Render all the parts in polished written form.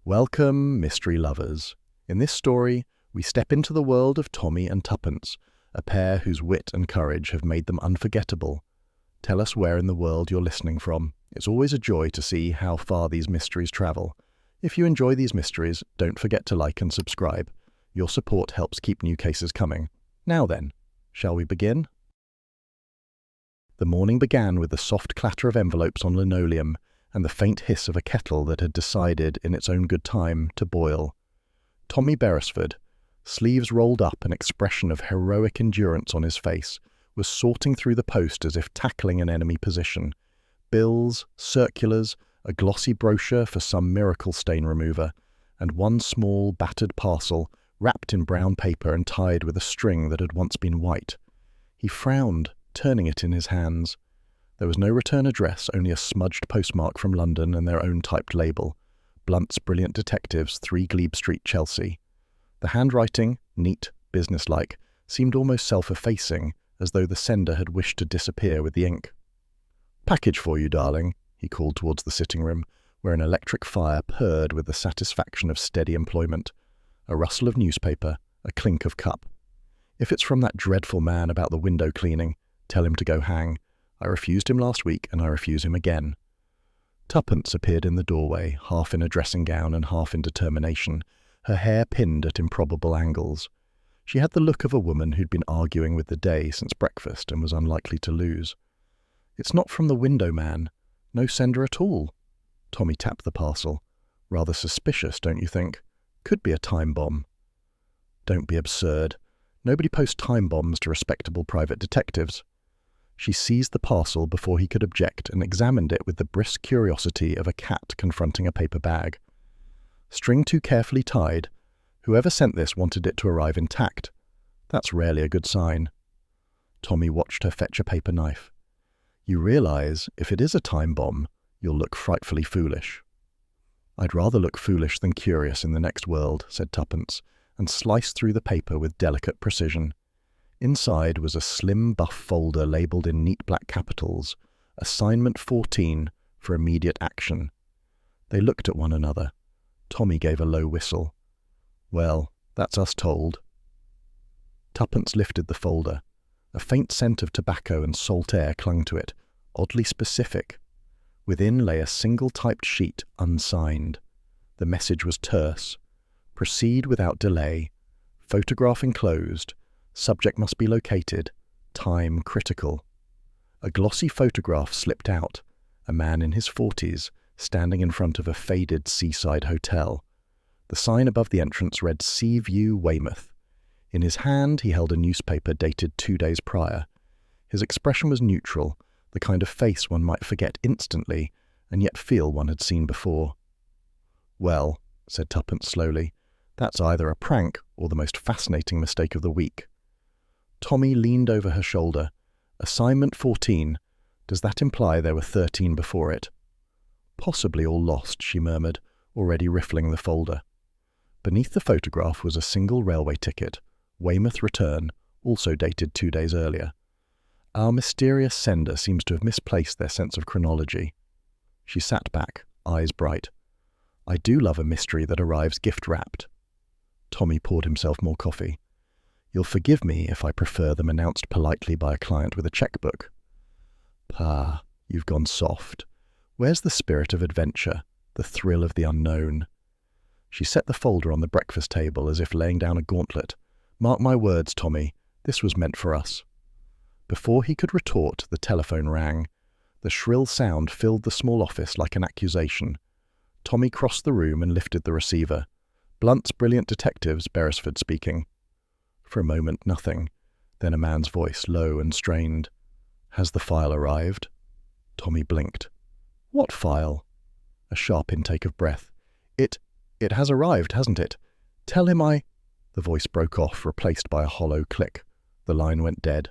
Welcome, mystery lovers. In this story, we step into the world of Tommy and Tuppence, a pair whose wit and courage have made them unforgettable. Tell us where in the world you're listening from. It's always a joy to see how far these mysteries travel. If you enjoy these mysteries, don't forget to like and subscribe. Your support helps keep new cases coming. Now then, shall we begin? The morning began with the soft clatter of envelopes on linoleum and the faint hiss of a kettle that had decided, in its own good time, to boil. Tommy Beresford, sleeves rolled up, an expression of heroic endurance on his face, was sorting through the post as if tackling an enemy position. Bills, circulars, a glossy brochure for some miracle stain remover, and one small, battered parcel, wrapped in brown paper and tied with a string that had once been white. He frowned, turning it in his hands. There was no return address, only a smudged postmark from London and their own typed label. Blunt's Brilliant Detectives, 3 Glebe Street, Chelsea. The handwriting, neat, businesslike, seemed almost self-effacing, as though the sender had wished to disappear with the ink. "Package for you, darling," he called towards the sitting room, where an electric fire purred with the satisfaction of steady employment. A rustle of newspaper, a clink of cup. "If it's from that dreadful man about the window cleaning, tell him to go hang. I refused him last week, and I refuse him again." Tuppence appeared in the doorway, half in a dressing gown and half in determination, her hair pinned at improbable angles. She had the look of a woman who'd been arguing with the day since breakfast and was unlikely to lose. "It's not from the window man. No sender at all." Tommy tapped the parcel. "Rather suspicious, don't you think? Could be a time bomb." "Don't be absurd. Nobody posts time bombs to respectable private detectives." She seized the parcel before he could object and examined it with the brisk curiosity of a cat confronting a paper bag. "String too carefully tied. Whoever sent this wanted it to arrive intact. That's rarely a good sign." Tommy watched her fetch a paper knife. "You realize, if it is a time bomb, you'll look frightfully foolish." "I'd rather look foolish than curious in the next world," said Tuppence, and sliced through the paper with delicate precision. Inside was a slim buff folder labelled in neat black capitals, Assignment 14 for immediate action. They looked at one another. Tommy gave a low whistle. "Well, that's us told." Tuppence lifted the folder. A faint scent of tobacco and salt air clung to it, oddly specific. Within lay a single typed sheet, unsigned. The message was terse. "Proceed without delay. Photograph enclosed. Subject must be located. Time critical." A glossy photograph slipped out. A man in his 40s, standing in front of a faded seaside hotel. The sign above the entrance read Sea View, Weymouth. In his hand he held a newspaper dated 2 days prior. His expression was neutral, the kind of face one might forget instantly, and yet feel one had seen before. "Well," said Tuppence slowly, "that's either a prank or the most fascinating mistake of the week." Tommy leaned over her shoulder. "Assignment 14. Does that imply there were 13 before it?" "Possibly all lost," she murmured, already riffling the folder. Beneath the photograph was a single railway ticket, Weymouth return, also dated 2 days earlier. "Our mysterious sender seems to have misplaced their sense of chronology." She sat back, eyes bright. "I do love a mystery that arrives gift-wrapped." Tommy poured himself more coffee. "You'll forgive me if I prefer them announced politely by a client with a checkbook." "Pah, you've gone soft. Where's the spirit of adventure, the thrill of the unknown?" She set the folder on the breakfast table as if laying down a gauntlet. "Mark my words, Tommy, this was meant for us." Before he could retort, the telephone rang. The shrill sound filled the small office like an accusation. Tommy crossed the room and lifted the receiver. "Blunt's Brilliant Detectives, Beresford speaking." For a moment, nothing. Then a man's voice, low and strained. "Has the file arrived?" Tommy blinked. "What file?" A sharp intake of breath. It has arrived, hasn't it? Tell him I—" The voice broke off, replaced by a hollow click. The line went dead.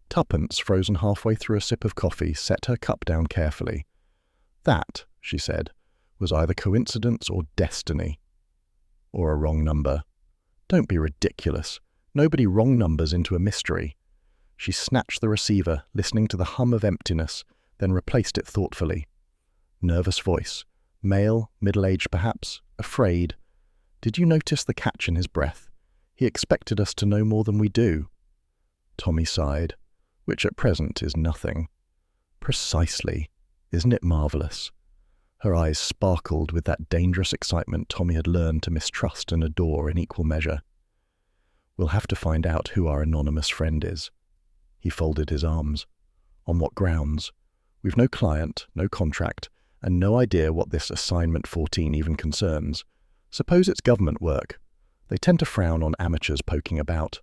Tuppence, frozen halfway through a sip of coffee, set her cup down carefully. "That," she said, "was either coincidence or destiny. Or a wrong number." "Don't be ridiculous. Nobody wrong numbers into a mystery." She snatched the receiver, listening to the hum of emptiness, then replaced it thoughtfully. Nervous voice. Male, middle-aged perhaps, afraid. Did you notice the catch in his breath? He expected us to know more than we do. Tommy sighed, which at present is nothing. Precisely. Isn't it marvellous? Her eyes sparkled with that dangerous excitement Tommy had learned to mistrust and adore in equal measure. We'll have to find out who our anonymous friend is. He folded his arms. On what grounds? We've no client, no contract, and no idea what this Assignment 14 even concerns. Suppose it's government work. They tend to frown on amateurs poking about.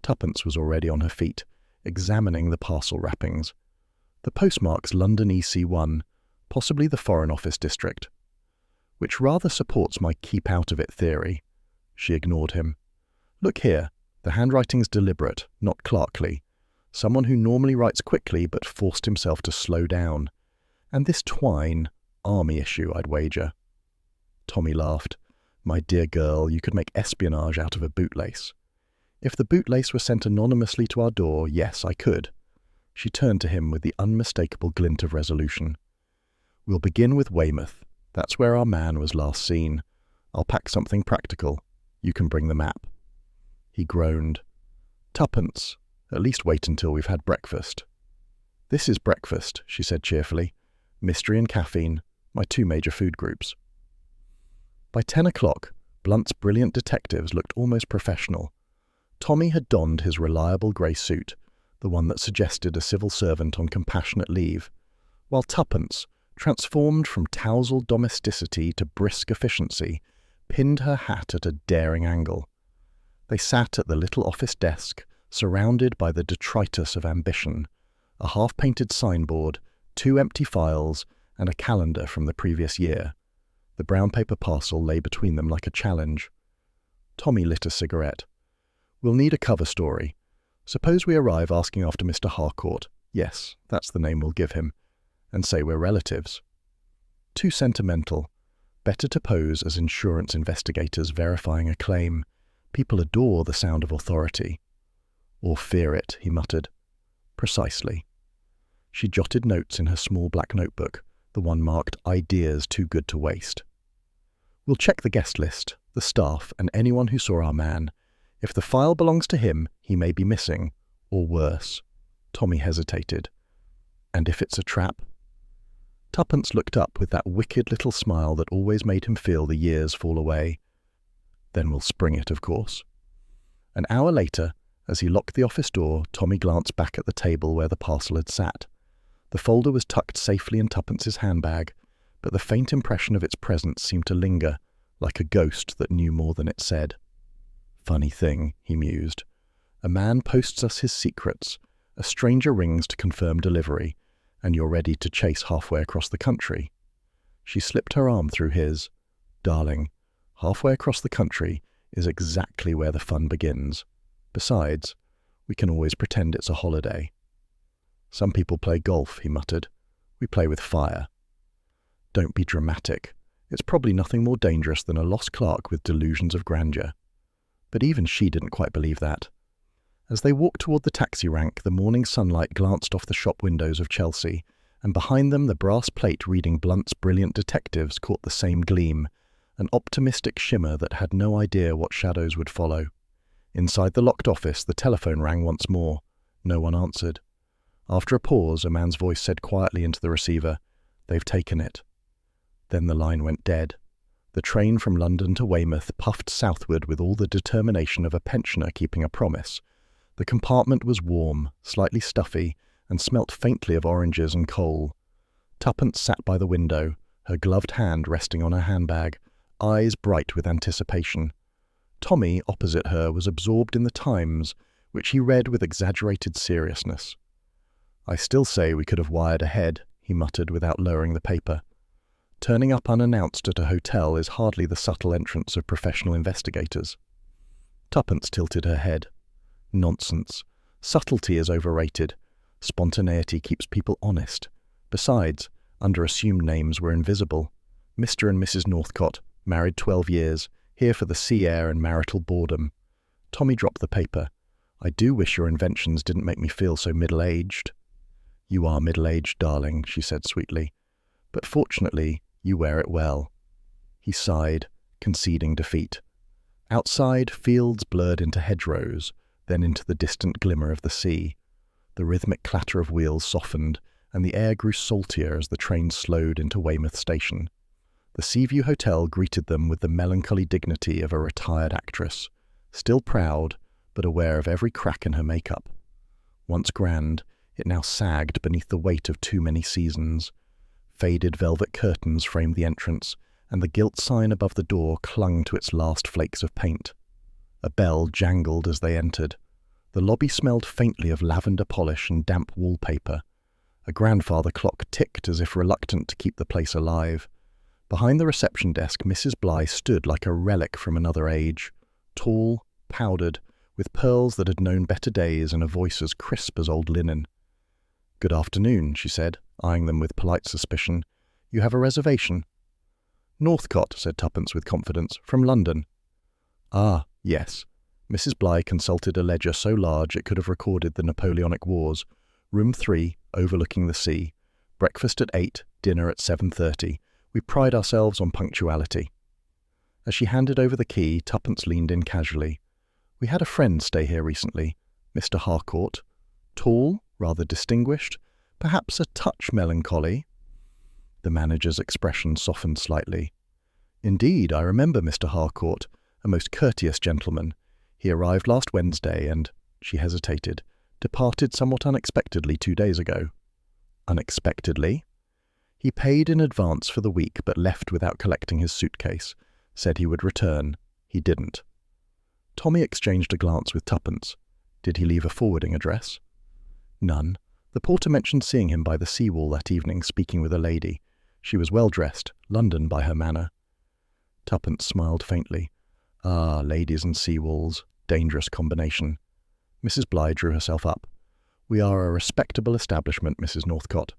Tuppence was already on her feet, examining the parcel wrappings. The postmark's London EC1, possibly the Foreign Office district, which rather supports my keep out of it theory. She ignored him. Look here, the handwriting's deliberate, not clerkly. Someone who normally writes quickly but forced himself to slow down. And this twine, army issue, I'd wager. Tommy laughed. My dear girl, you could make espionage out of a bootlace. If the bootlace were sent anonymously to our door, yes, I could. She turned to him with the unmistakable glint of resolution. We'll begin with Weymouth. That's where our man was last seen. I'll pack something practical. You can bring the map. He groaned. Tuppence. At least wait until we've had breakfast. This is breakfast, she said cheerfully. Mystery and caffeine, my two major food groups. By 10 o'clock, Blunt's brilliant detectives looked almost professional. Tommy had donned his reliable grey suit, the one that suggested a civil servant on compassionate leave, while Tuppence, transformed from tousled domesticity to brisk efficiency, pinned her hat at a daring angle. They sat at the little office desk, surrounded by the detritus of ambition, a half-painted signboard, 2 empty files, and a calendar from the previous year. The brown paper parcel lay between them like a challenge. Tommy lit a cigarette. We'll need a cover story. Suppose we arrive asking after Mr. Harcourt. Yes, that's the name we'll give him. And say we're relatives. Too sentimental. Better to pose as insurance investigators verifying a claim. People adore the sound of authority. Or fear it, he muttered. Precisely. She jotted notes in her small black notebook, the one marked Ideas Too Good to Waste. We'll check the guest list, the staff, and anyone who saw our man. If the file belongs to him, he may be missing, or worse. Tommy hesitated. And if it's a trap? Tuppence looked up with that wicked little smile that always made him feel the years fall away. Then we'll spring it, of course. An hour later, as he locked the office door, Tommy glanced back at the table where the parcel had sat. The folder was tucked safely in Tuppence's handbag, but the faint impression of its presence seemed to linger, like a ghost that knew more than it said. Funny thing, he mused. A man posts us his secrets, a stranger rings to confirm delivery, and you're ready to chase halfway across the country. She slipped her arm through his. Darling, halfway across the country is exactly where the fun begins. Besides, we can always pretend it's a holiday. Some people play golf, he muttered. We play with fire. Don't be dramatic. It's probably nothing more dangerous than a lost clerk with delusions of grandeur. But even she didn't quite believe that. As they walked toward the taxi rank, the morning sunlight glanced off the shop windows of Chelsea, and behind them the brass plate reading Blunt's brilliant detectives caught the same gleam, an optimistic shimmer that had no idea what shadows would follow. Inside the locked office, the telephone rang once more. No one answered. After a pause, a man's voice said quietly into the receiver, "They've taken it." Then the line went dead. The train from London to Weymouth puffed southward with all the determination of a pensioner keeping a promise. The compartment was warm, slightly stuffy, and smelt faintly of oranges and coal. Tuppence sat by the window, her gloved hand resting on her handbag, eyes bright with anticipation. Tommy, opposite her, was absorbed in the Times, which he read with exaggerated seriousness. "I still say we could have wired ahead," he muttered without lowering the paper. Turning up unannounced at a hotel is hardly the subtle entrance of professional investigators. Tuppence tilted her head. Nonsense. Subtlety is overrated. Spontaneity keeps people honest. Besides, under assumed names we're invisible. Mr. and Mrs. Northcott, married 12 years, here for the sea air and marital boredom. Tommy dropped the paper. "I do wish your inventions didn't make me feel so middle-aged." "You are middle-aged, darling," she said sweetly. "But fortunately, you wear it well." He sighed, conceding defeat. Outside, fields blurred into hedgerows, then into the distant glimmer of the sea. The rhythmic clatter of wheels softened, and the air grew saltier as the train slowed into Weymouth Station. The Seaview Hotel greeted them with the melancholy dignity of a retired actress, still proud, but aware of every crack in her makeup. Once grand, it now sagged beneath the weight of too many seasons. Faded velvet curtains framed the entrance, and the gilt sign above the door clung to its last flakes of paint. A bell jangled as they entered. The lobby smelled faintly of lavender polish and damp wallpaper. A grandfather clock ticked as if reluctant to keep the place alive. Behind the reception desk, Mrs. Bligh stood like a relic from another age, tall, powdered, with pearls that had known better days and a voice as crisp as old linen. "Good afternoon," she said, eyeing them with polite suspicion. "You have a reservation?" "Northcote," said Tuppence with confidence, "from London." "Ah, yes." Mrs. Bligh consulted a ledger so large it could have recorded the Napoleonic Wars. "Room 3, overlooking the sea. Breakfast at 8, dinner at 7:30. We pride ourselves on punctuality." As she handed over the key, Tuppence leaned in casually. "We had a friend stay here recently, Mr. Harcourt. Tall, rather distinguished, perhaps a touch melancholy." The manager's expression softened slightly. "Indeed, I remember Mr. Harcourt, a most courteous gentleman. He arrived last Wednesday and," she hesitated, "departed somewhat unexpectedly 2 days ago." "Unexpectedly?" "He paid in advance for the week but left without collecting his suitcase. Said he would return. He didn't." Tommy exchanged a glance with Tuppence. "Did he leave a forwarding address?" "None. The porter mentioned seeing him by the sea-wall that evening speaking with a lady. She was well dressed, London by her manner." Tuppence smiled faintly. "Ah, ladies and sea-walls. Dangerous combination." Mrs. Bligh drew herself up. "We are a respectable establishment, Mrs. Northcote."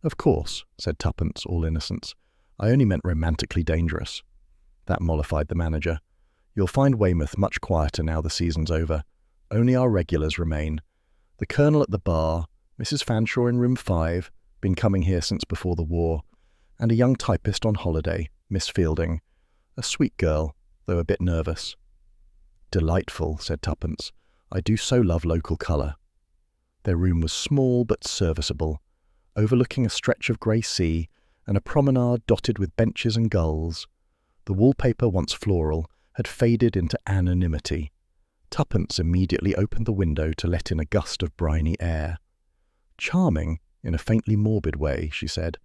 "Of course," said Tuppence, all innocence. "I only meant romantically dangerous." That mollified the manager. "You'll find Weymouth much quieter now the season's over. Only our regulars remain. The Colonel at the bar, Mrs. Fanshawe in room 5, been coming here since before the war, and a young typist on holiday, Miss Fielding. A sweet girl, though a bit nervous." "Delightful," said Tuppence. "I do so love local colour." Their room was small but serviceable, overlooking a stretch of grey sea and a promenade dotted with benches and gulls. The wallpaper, once floral, had faded into anonymity. Tuppence immediately opened the window to let in a gust of briny air. "Charming, in a faintly morbid way," she said.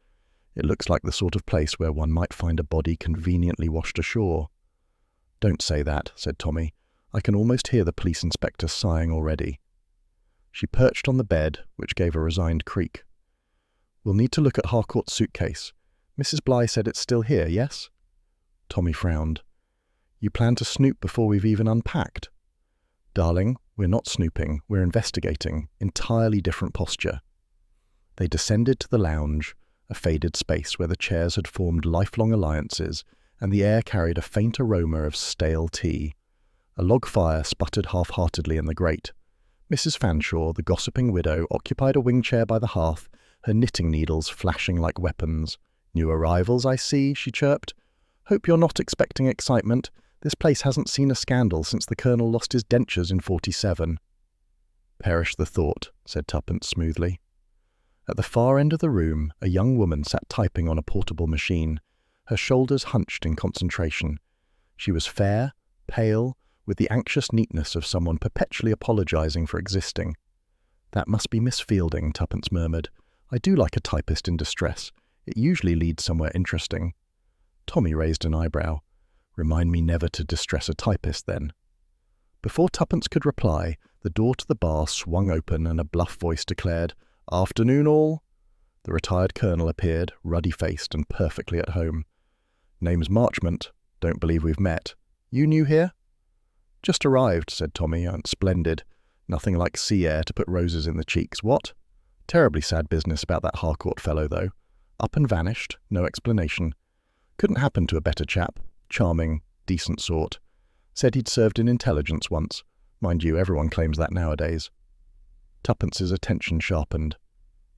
"It looks like the sort of place where one might find a body conveniently washed ashore." "Don't say that," said Tommy. "I can almost hear the police inspector sighing already." She perched on the bed, which gave a resigned creak. "We'll need to look at Harcourt's suitcase. Mrs. Bligh said it's still here, yes?" Tommy frowned. "You plan to snoop before we've even unpacked?" "Darling, we're not snooping, we're investigating. Entirely different posture." They descended to the lounge, a faded space where the chairs had formed lifelong alliances, and the air carried a faint aroma of stale tea. A log fire sputtered half-heartedly in the grate. Mrs. Fanshawe, the gossiping widow, occupied a wing chair by the hearth, her knitting needles flashing like weapons. "New arrivals, I see," she chirped. "Hope you're not expecting excitement. This place hasn't seen a scandal since the Colonel lost his dentures in 47. "Perish the thought," said Tuppence smoothly. At the far end of the room, a young woman sat typing on a portable machine, her shoulders hunched in concentration. She was fair, pale, with the anxious neatness of someone perpetually apologising for existing. "That must be Miss Fielding," Tuppence murmured. "I do like a typist in distress. It usually leads somewhere interesting." Tommy raised an eyebrow. "Remind me never to distress a typist, then." Before Tuppence could reply, the door to the bar swung open and a bluff voice declared, "Afternoon, all." The retired colonel appeared, ruddy-faced and perfectly at home. "Name's Marchmont. Don't believe we've met. You new here?" "Just arrived," said Tommy. "Splendid. Nothing like sea air to put roses in the cheeks. What? Terribly sad business about that Harcourt fellow, though. Up and vanished, no explanation. Couldn't happen to a better chap. Charming, decent sort. Said he'd served in intelligence once. Mind you, everyone claims that nowadays." Tuppence's attention sharpened.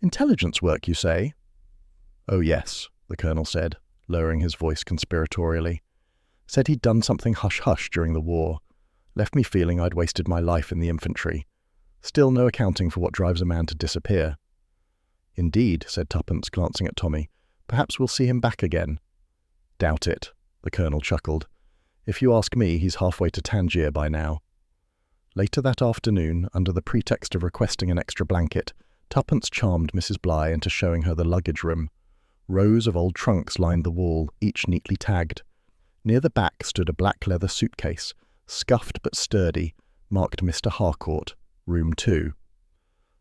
"Intelligence work, you say?" "Oh yes," the colonel said, lowering his voice conspiratorially. Said he'd done something hush-hush during the war. Left me feeling I'd wasted my life in the infantry. Still no accounting for what drives a man to disappear. Indeed, said Tuppence, glancing at Tommy. Perhaps we'll see him back again. Doubt it, the colonel chuckled. If you ask me, he's halfway to Tangier by now. Later that afternoon, under the pretext of requesting an extra blanket, Tuppence charmed Mrs. Bligh into showing her the luggage room. Rows of old trunks lined the wall, each neatly tagged. Near the back stood a black leather suitcase, scuffed but sturdy, marked Mr. Harcourt, room 2.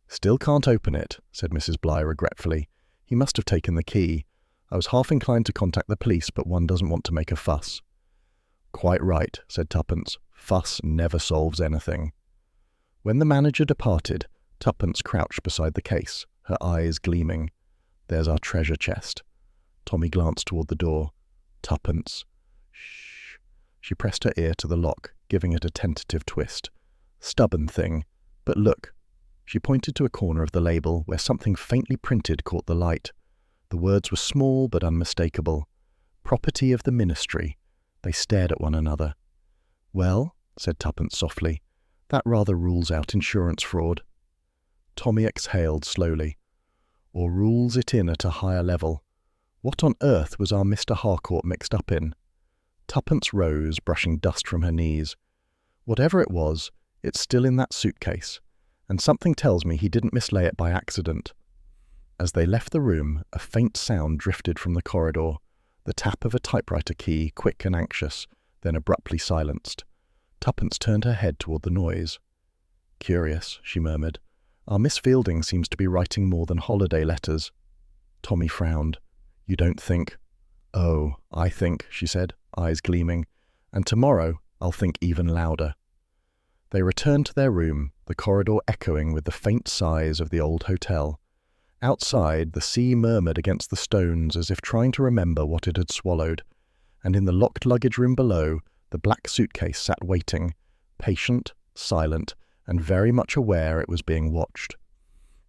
Still can't open it, said Mrs. Bligh regretfully. He must have taken the key. I was half inclined to contact the police, but one doesn't want to make a fuss. Quite right, said Tuppence. Fuss never solves anything. When the manager departed, Tuppence crouched beside the case, her eyes gleaming. There's our treasure chest. Tommy glanced toward the door. Tuppence. Shh. She pressed her ear to the lock, giving it a tentative twist. Stubborn thing. But look. She pointed to a corner of the label where something faintly printed caught the light. The words were small but unmistakable. Property of the Ministry. They stared at one another. Well, said Tuppence softly, that rather rules out insurance fraud. Tommy exhaled slowly. Or rules it in at a higher level. What on earth was our Mr. Harcourt mixed up in? Tuppence rose, brushing dust from her knees. Whatever it was, it's still in that suitcase, and something tells me he didn't mislay it by accident. As they left the room, a faint sound drifted from the corridor, the tap of a typewriter key, quick and anxious, then abruptly silenced. Tuppence turned her head toward the noise. Curious, she murmured. Our Miss Fielding seems to be writing more than holiday letters. Tommy frowned. You don't think? Oh, I think, she said, eyes gleaming. And tomorrow I'll think even louder. They returned to their room, the corridor echoing with the faint sighs of the old hotel. Outside, the sea murmured against the stones as if trying to remember what it had swallowed, and in the locked luggage room below, the black suitcase sat waiting, patient, silent, and very much aware it was being watched.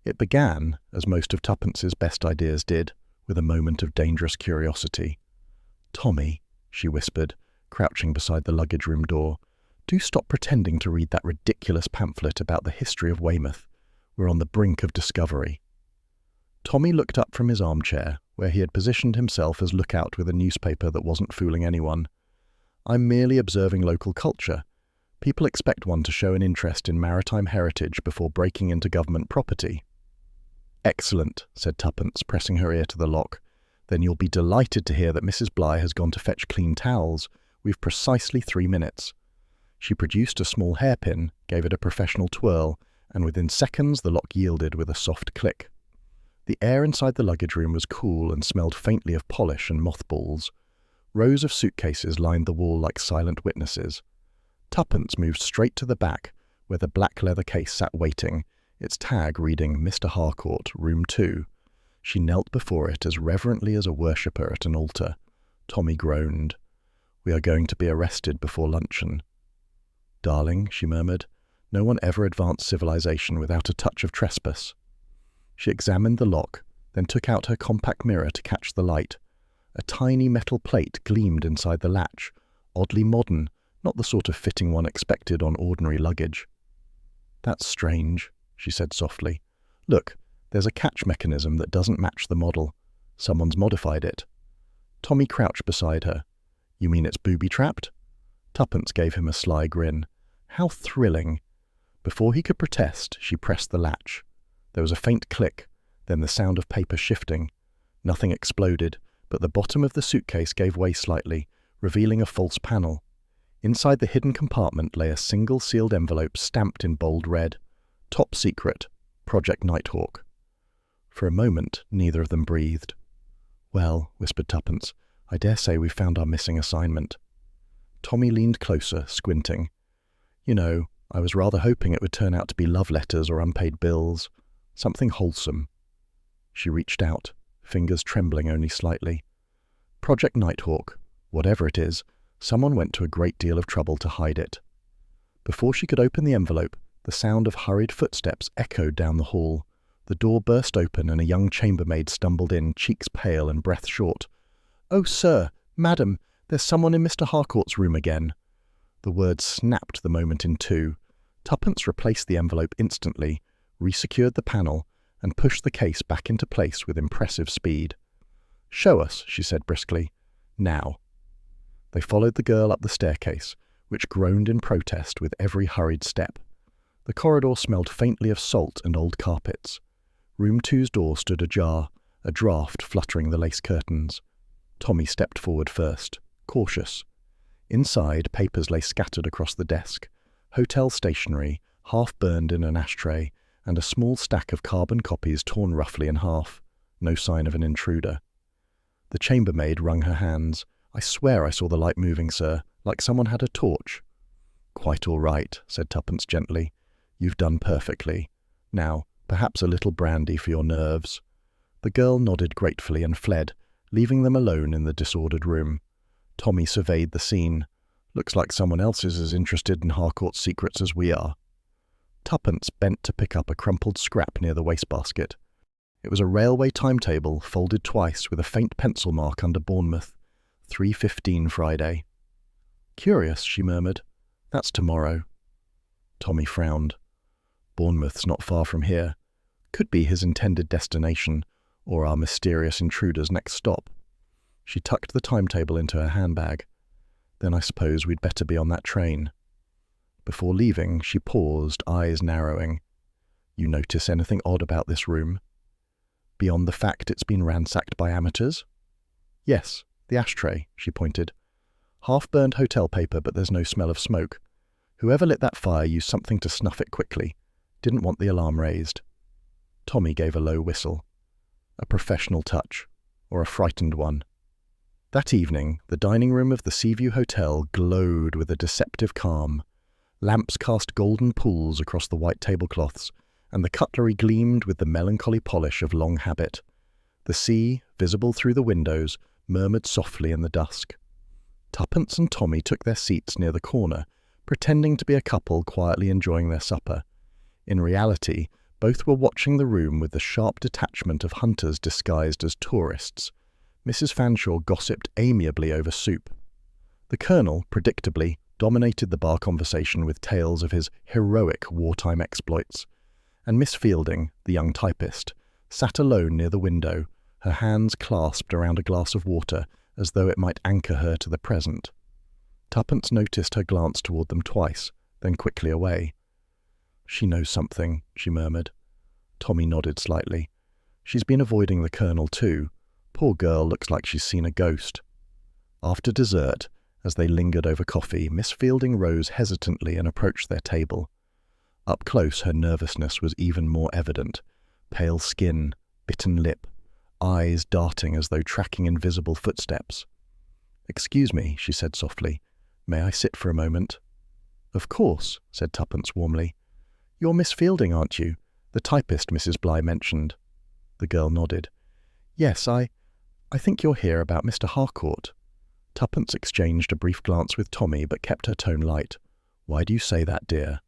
It began, as most of Tuppence's best ideas did, with a moment of dangerous curiosity. Tommy, she whispered, crouching beside the luggage room door, do stop pretending to read that ridiculous pamphlet about the history of Weymouth. We're on the brink of discovery. Tommy looked up from his armchair, where he had positioned himself as lookout with a newspaper that wasn't fooling anyone. I'm merely observing local culture. People expect one to show an interest in maritime heritage before breaking into government property. Excellent, said Tuppence, pressing her ear to the lock. Then you'll be delighted to hear that Mrs. Bligh has gone to fetch clean towels. We've precisely 3 minutes. She produced a small hairpin, gave it a professional twirl, and within seconds the lock yielded with a soft click. The air inside the luggage room was cool and smelled faintly of polish and mothballs. Rows of suitcases lined the wall like silent witnesses. Tuppence moved straight to the back, where the black leather case sat waiting, its tag reading Mr. Harcourt, room 2. She knelt before it as reverently as a worshipper at an altar. Tommy groaned. We are going to be arrested before luncheon. Darling, she murmured, no one ever advanced civilization without a touch of trespass. She examined the lock, then took out her compact mirror to catch the light. A tiny metal plate gleamed inside the latch, oddly modern, not the sort of fitting one expected on ordinary luggage. That's strange, she said softly. Look, there's a catch mechanism that doesn't match the model. Someone's modified it. Tommy crouched beside her. You mean it's booby-trapped? Tuppence gave him a sly grin. How thrilling! Before he could protest, she pressed the latch. There was a faint click, then the sound of paper shifting. Nothing exploded, but the bottom of the suitcase gave way slightly, revealing a false panel. Inside the hidden compartment lay a single sealed envelope stamped in bold red. Top secret, Project Nighthawk. For a moment, neither of them breathed. Well, whispered Tuppence, I dare say we've found our missing assignment. Tommy leaned closer, squinting. You know, I was rather hoping it would turn out to be love letters or unpaid bills. Something wholesome. She reached out, fingers trembling only slightly. Project Nighthawk, whatever it is, someone went to a great deal of trouble to hide it. Before she could open the envelope, the sound of hurried footsteps echoed down the hall. The door burst open and a young chambermaid stumbled in, cheeks pale and breath short. "Oh, sir, madam, there's someone in Mr. Harcourt's room again." The words snapped the moment in two. Tuppence replaced the envelope instantly, resecured the panel, and pushed the case back into place with impressive speed. "Show us," she said briskly. "Now." They followed the girl up the staircase, which groaned in protest with every hurried step. The corridor smelled faintly of salt and old carpets. Room 2's door stood ajar, a draught fluttering the lace curtains. Tommy stepped forward first, cautious. Inside, papers lay scattered across the desk, hotel stationery, half burned in an ashtray, and a small stack of carbon copies torn roughly in half. No sign of an intruder. The chambermaid wrung her hands. "I swear I saw the light moving, sir, like someone had a torch." "Quite all right," said Tuppence gently. "You've done perfectly. Now, perhaps a little brandy for your nerves." The girl nodded gratefully and fled, leaving them alone in the disordered room. Tommy surveyed the scene. "Looks like someone else is as interested in Harcourt's secrets as we are." Tuppence bent to pick up a crumpled scrap near the wastebasket. It was a railway timetable, folded twice with a faint pencil mark under Bournemouth. 3:15 Friday. "Curious," she murmured. "That's tomorrow." Tommy frowned. Bournemouth's not far from here. Could be his intended destination, or our mysterious intruder's next stop. She tucked the timetable into her handbag. "Then I suppose we'd better be on that train." Before leaving, she paused, eyes narrowing. "You notice anything odd about this room?" "Beyond the fact it's been ransacked by amateurs?" "Yes, the ashtray," she pointed. "Half-burned hotel paper, but there's no smell of smoke. Whoever lit that fire used something to snuff it quickly. Didn't want the alarm raised." Tommy gave a low whistle. A professional touch, or a frightened one. That evening, the dining room of the Seaview Hotel glowed with a deceptive calm. Lamps cast golden pools across the white tablecloths, and the cutlery gleamed with the melancholy polish of long habit. The sea, visible through the windows, murmured softly in the dusk. Tuppence and Tommy took their seats near the corner, pretending to be a couple quietly enjoying their supper. In reality, both were watching the room with the sharp detachment of hunters disguised as tourists. Mrs. Fanshawe gossiped amiably over soup. The Colonel, predictably, dominated the bar conversation with tales of his heroic wartime exploits, and Miss Fielding, the young typist, sat alone near the window, her hands clasped around a glass of water as though it might anchor her to the present. Tuppence noticed her glance toward them twice, then quickly away. "She knows something," she murmured. Tommy nodded slightly. "She's been avoiding the Colonel too. Poor girl looks like she's seen a ghost." After dessert, as they lingered over coffee, Miss Fielding rose hesitantly and approached their table. Up close her nervousness was even more evident. Pale skin, bitten lip, eyes darting as though tracking invisible footsteps. "Excuse me," she said softly. "May I sit for a moment?" "Of course," said Tuppence warmly. "You're Miss Fielding, aren't you? The typist Mrs. Bligh mentioned." The girl nodded. "Yes, I think you're here about Mr. Harcourt." Tuppence exchanged a brief glance with Tommy, but kept her tone light. "Why do you say that, dear?"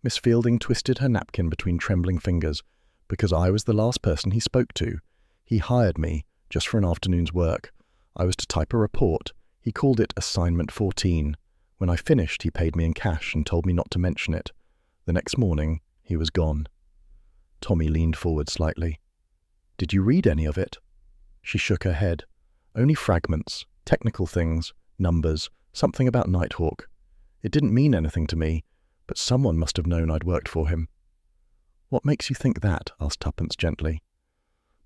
Miss Fielding twisted her napkin between trembling fingers. "Because I was the last person he spoke to. He hired me, just for an afternoon's work. I was to type a report. He called it Assignment 14. When I finished, he paid me in cash and told me not to mention it. The next morning, he was gone." Tommy leaned forward slightly. "Did you read any of it?" She shook her head. "Only fragments, technical things, numbers, something about Nighthawk. It didn't mean anything to me, but someone must have known I'd worked for him." "What makes you think that?" asked Tuppence gently.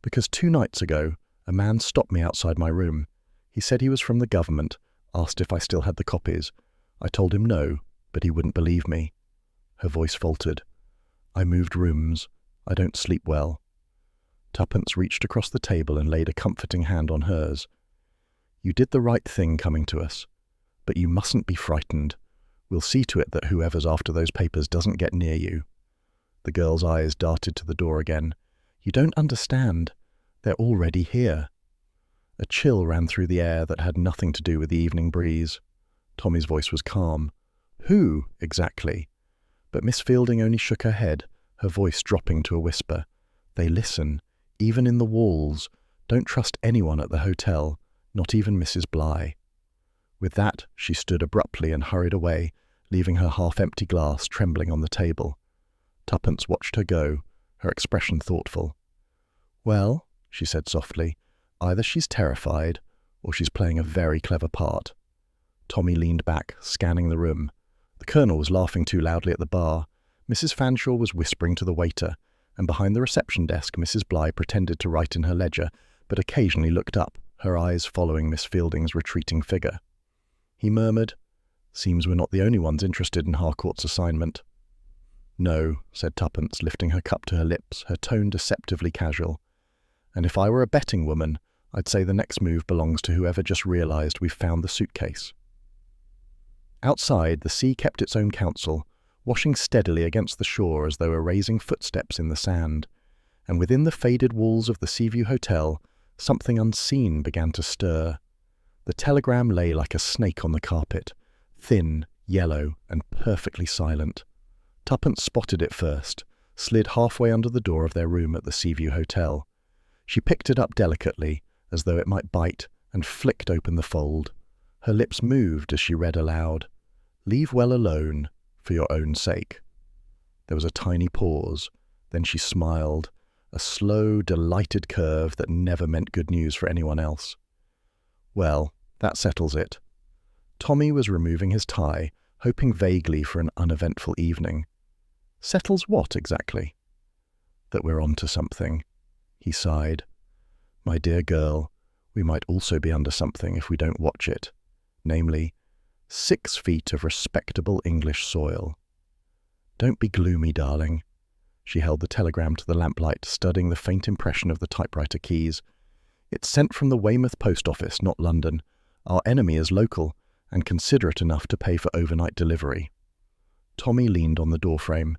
"Because 2 nights ago, a man stopped me outside my room. He said he was from the government, asked if I still had the copies. I told him no, but he wouldn't believe me." Her voice faltered. "I moved rooms. I don't sleep well." Tuppence reached across the table and laid a comforting hand on hers. "You did the right thing coming to us. But you mustn't be frightened. We'll see to it that whoever's after those papers doesn't get near you." The girl's eyes darted to the door again. "You don't understand. They're already here." A chill ran through the air that had nothing to do with the evening breeze. Tommy's voice was calm. "Who, exactly?" But Miss Fielding only shook her head, her voice dropping to a whisper. "They listen, even in the walls. Don't trust anyone at the hotel. Not even Mrs. Bligh. With that, she stood abruptly and hurried away, leaving her half-empty glass trembling on the table. Tuppence watched her go, her expression thoughtful. "Well," she said softly, "either she's terrified, or she's playing a very clever part." Tommy leaned back, scanning the room. The Colonel was laughing too loudly at the bar. Mrs. Fanshawe was whispering to the waiter, and behind the reception desk Mrs. Bligh pretended to write in her ledger, but occasionally looked up, her eyes following Miss Fielding's retreating figure. He murmured, "Seems we're not the only ones interested in Harcourt's assignment." "No," said Tuppence, lifting her cup to her lips, her tone deceptively casual. "And if I were a betting woman, I'd say the next move belongs to whoever just realised we've found the suitcase." Outside, the sea kept its own counsel, washing steadily against the shore as though erasing footsteps in the sand, and within the faded walls of the Seaview Hotel, something unseen began to stir. The telegram lay like a snake on the carpet, thin, yellow, and perfectly silent. Tuppence spotted it first, slid halfway under the door of their room at the Seaview Hotel. She picked it up delicately, as though it might bite, and flicked open the fold. Her lips moved as she read aloud, "Leave well alone, for your own sake." There was a tiny pause, then she smiled, a slow, delighted curve that never meant good news for anyone else. "Well, that settles it." Tommy was removing his tie, hoping vaguely for an uneventful evening. "Settles what, exactly?" "That we're on to something," he sighed. "My dear girl, we might also be under something if we don't watch it. Namely, 6 feet of respectable English soil. Don't be gloomy, darling." She held the telegram to the lamplight, studying the faint impression of the typewriter keys. "It's sent from the Weymouth post office, not London. Our enemy is local, and considerate enough to pay for overnight delivery." Tommy leaned on the doorframe.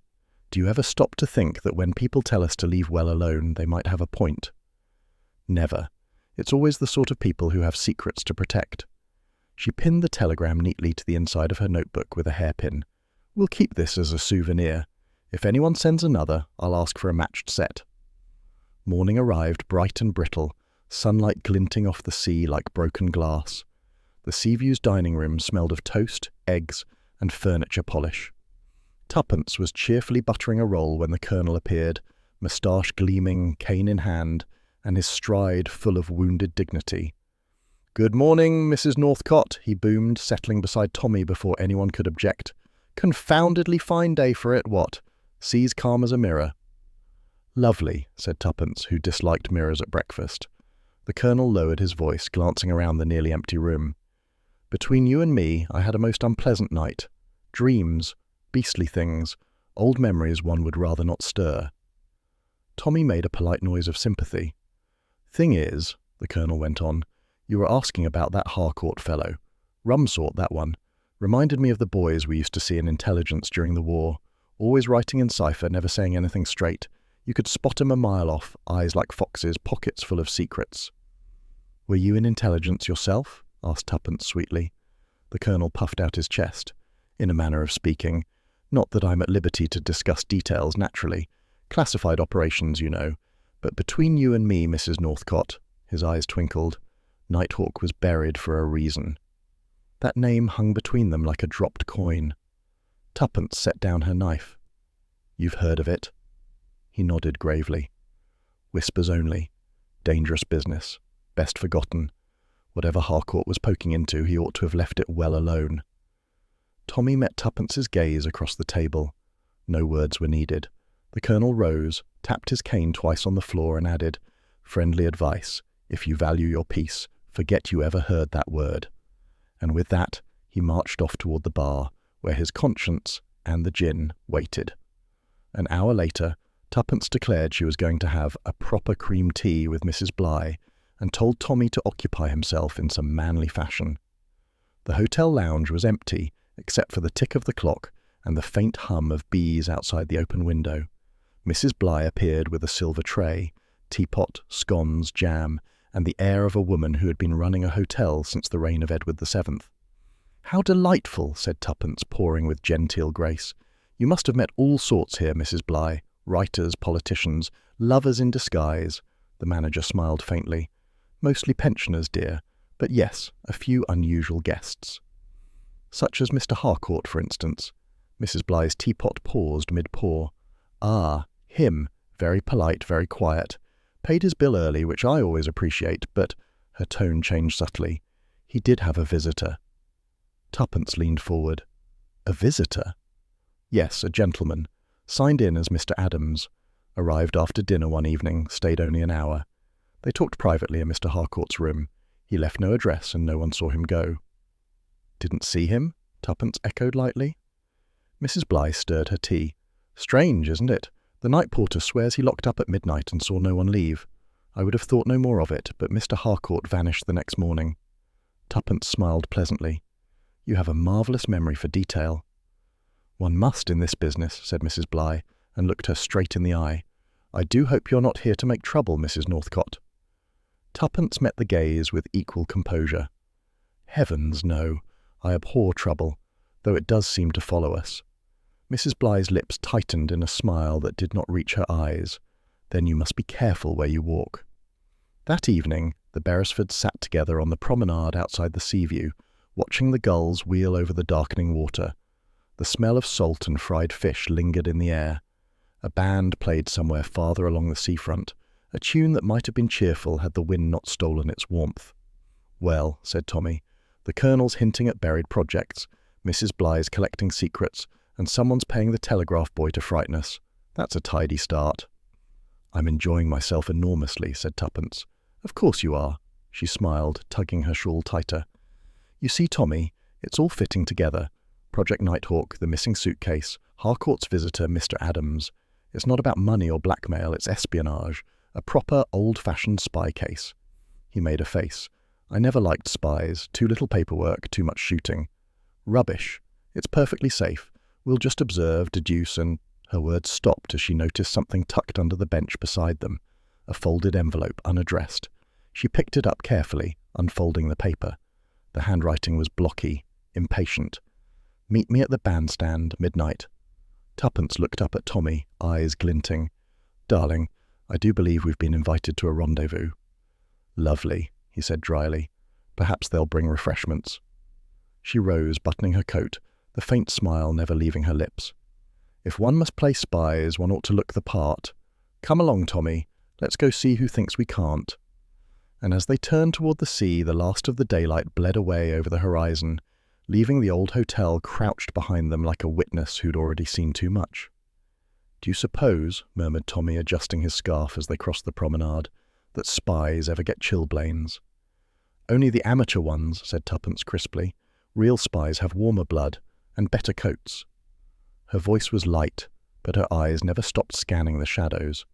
"Do you ever stop to think that when people tell us to leave well alone, they might have a point?" "Never. It's always the sort of people who have secrets to protect." She pinned the telegram neatly to the inside of her notebook with a hairpin. "We'll keep this as a souvenir. If anyone sends another, I'll ask for a matched set." Morning arrived bright and brittle, sunlight glinting off the sea like broken glass. The Seaview's dining room smelled of toast, eggs, and furniture polish. Tuppence was cheerfully buttering a roll when the Colonel appeared, moustache gleaming, cane in hand, and his stride full of wounded dignity. "Good morning, Mrs. Northcott," he boomed, settling beside Tommy before anyone could object. "Confoundedly fine day for it, what? Sea's calm as a mirror." "Lovely," said Tuppence, who disliked mirrors at breakfast. The Colonel lowered his voice, glancing around the nearly empty room. "Between you and me, I had a most unpleasant night. Dreams, beastly things, old memories one would rather not stir." Tommy made a polite noise of sympathy. "Thing is," the Colonel went on, "you were asking about that Harcourt fellow. Rum sort, that one. Reminded me of the boys we used to see in intelligence during the war. Always writing in cipher, never saying anything straight. You could spot 'em a mile off, eyes like foxes, pockets full of secrets." "Were you in intelligence yourself?" asked Tuppence sweetly. The Colonel puffed out his chest. "In a manner of speaking. Not that I'm at liberty to discuss details, naturally. Classified operations, you know. But between you and me, Mrs. Northcott," his eyes twinkled, "Nighthawk was buried for a reason." That name hung between them like a dropped coin. Tuppence set down her knife. "You've heard of it?" He nodded gravely. "Whispers only. Dangerous business. Best forgotten. Whatever Harcourt was poking into, he ought to have left it well alone." Tommy met Tuppence's gaze across the table. No words were needed. The Colonel rose, tapped his cane twice on the floor, and added, "Friendly advice. If you value your peace, forget you ever heard that word." And with that, he marched off toward the bar, where his conscience and the gin waited. An hour later, Tuppence declared she was going to have a proper cream tea with Mrs. Bligh, and told Tommy to occupy himself in some manly fashion. The hotel lounge was empty, except for the tick of the clock and the faint hum of bees outside the open window. Mrs. Bligh appeared with a silver tray, teapot, scones, jam, and the air of a woman who had been running a hotel since the reign of Edward VII. "How delightful," said Tuppence, pouring with genteel grace. "You must have met all sorts here, Mrs. Bligh. Writers, politicians, lovers in disguise." The manager smiled faintly. "Mostly pensioners, dear. But yes, a few unusual guests. Such as Mr. Harcourt, for instance. Mrs. Bligh's teapot paused mid-pour. Ah, him, very polite, very quiet. Paid his bill early, which I always appreciate, but her tone changed subtly. He did have a visitor. Tuppence leaned forward. A visitor? Yes, a gentleman. Signed in as Mr. Adams. Arrived after dinner one evening, stayed only an hour. They talked privately in Mr. Harcourt's room. He left no address and no one saw him go. Didn't see him? Tuppence echoed lightly. Mrs. Bligh stirred her tea. Strange, isn't it? The night porter swears he locked up at midnight and saw no one leave. I would have thought no more of it, but Mr. Harcourt vanished the next morning. Tuppence smiled pleasantly. You have a marvellous memory for detail. One must in this business, said Mrs. Bligh, and looked her straight in the eye. I do hope you're not here to make trouble, Mrs. Northcott. Tuppence met the gaze with equal composure. Heavens, no. I abhor trouble, though it does seem to follow us. Mrs. Bligh's lips tightened in a smile that did not reach her eyes. Then you must be careful where you walk. That evening, the Beresfords sat together on the promenade outside the Seaview, watching the gulls wheel over the darkening water. The smell of salt and fried fish lingered in the air. A band played somewhere farther along the seafront, a tune that might have been cheerful had the wind not stolen its warmth. Well, said Tommy, the Colonel's hinting at buried projects, Mrs. Bligh's collecting secrets, and someone's paying the telegraph boy to frighten us. That's a tidy start. I'm enjoying myself enormously, said Tuppence. Of course you are, she smiled, tugging her shawl tighter. You see, Tommy, it's all fitting together. Project Nighthawk, the missing suitcase, Harcourt's visitor, Mr. Adams. It's not about money or blackmail, it's espionage, a proper old-fashioned spy case. He made a face. I never liked spies, too little paperwork, too much shooting. Rubbish. It's perfectly safe. We'll just observe, deduce, and... Her words stopped as she noticed something tucked under the bench beside them, a folded envelope unaddressed. She picked it up carefully, unfolding the paper. The handwriting was blocky, impatient. Meet me at the bandstand, midnight. Tuppence looked up at Tommy, eyes glinting. Darling, I do believe we've been invited to a rendezvous. Lovely, he said dryly. Perhaps they'll bring refreshments. She rose, buttoning her coat, the faint smile never leaving her lips. If one must play spies, one ought to look the part. Come along, Tommy. Let's go see who thinks we can't. And as they turned toward the sea, the last of the daylight bled away over the horizon, leaving the old hotel crouched behind them like a witness who'd already seen too much. Do you suppose, murmured Tommy, adjusting his scarf as they crossed the promenade, that spies ever get chilblains? Only the amateur ones, said Tuppence crisply. Real spies have warmer blood and better coats. Her voice was light, but her eyes never stopped scanning the shadows.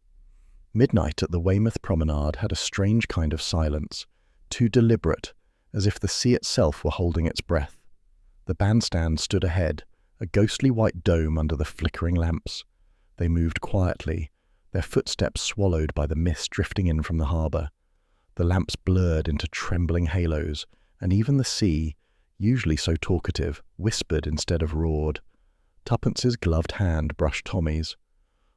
Midnight at the Weymouth promenade had a strange kind of silence, too deliberate, as if the sea itself were holding its breath. The bandstand stood ahead, a ghostly white dome under the flickering lamps. They moved quietly, their footsteps swallowed by the mist drifting in from the harbour. The lamps blurred into trembling halos, and even the sea, usually so talkative, whispered instead of roared. Tuppence's gloved hand brushed Tommy's.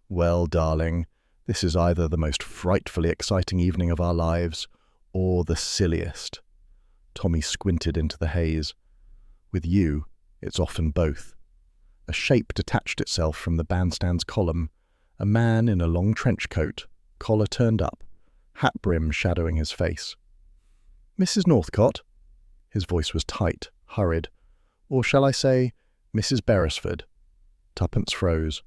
Well, darling, this is either the most frightfully exciting evening of our lives, or the silliest. Tommy squinted into the haze. With you, it's often both. A shape detached itself from the bandstand's column, a man in a long trench coat, collar turned up, hat brim shadowing his face. Mrs. Northcott? His voice was tight, hurried. Or shall I say, Mrs. Beresford? Tuppence froze.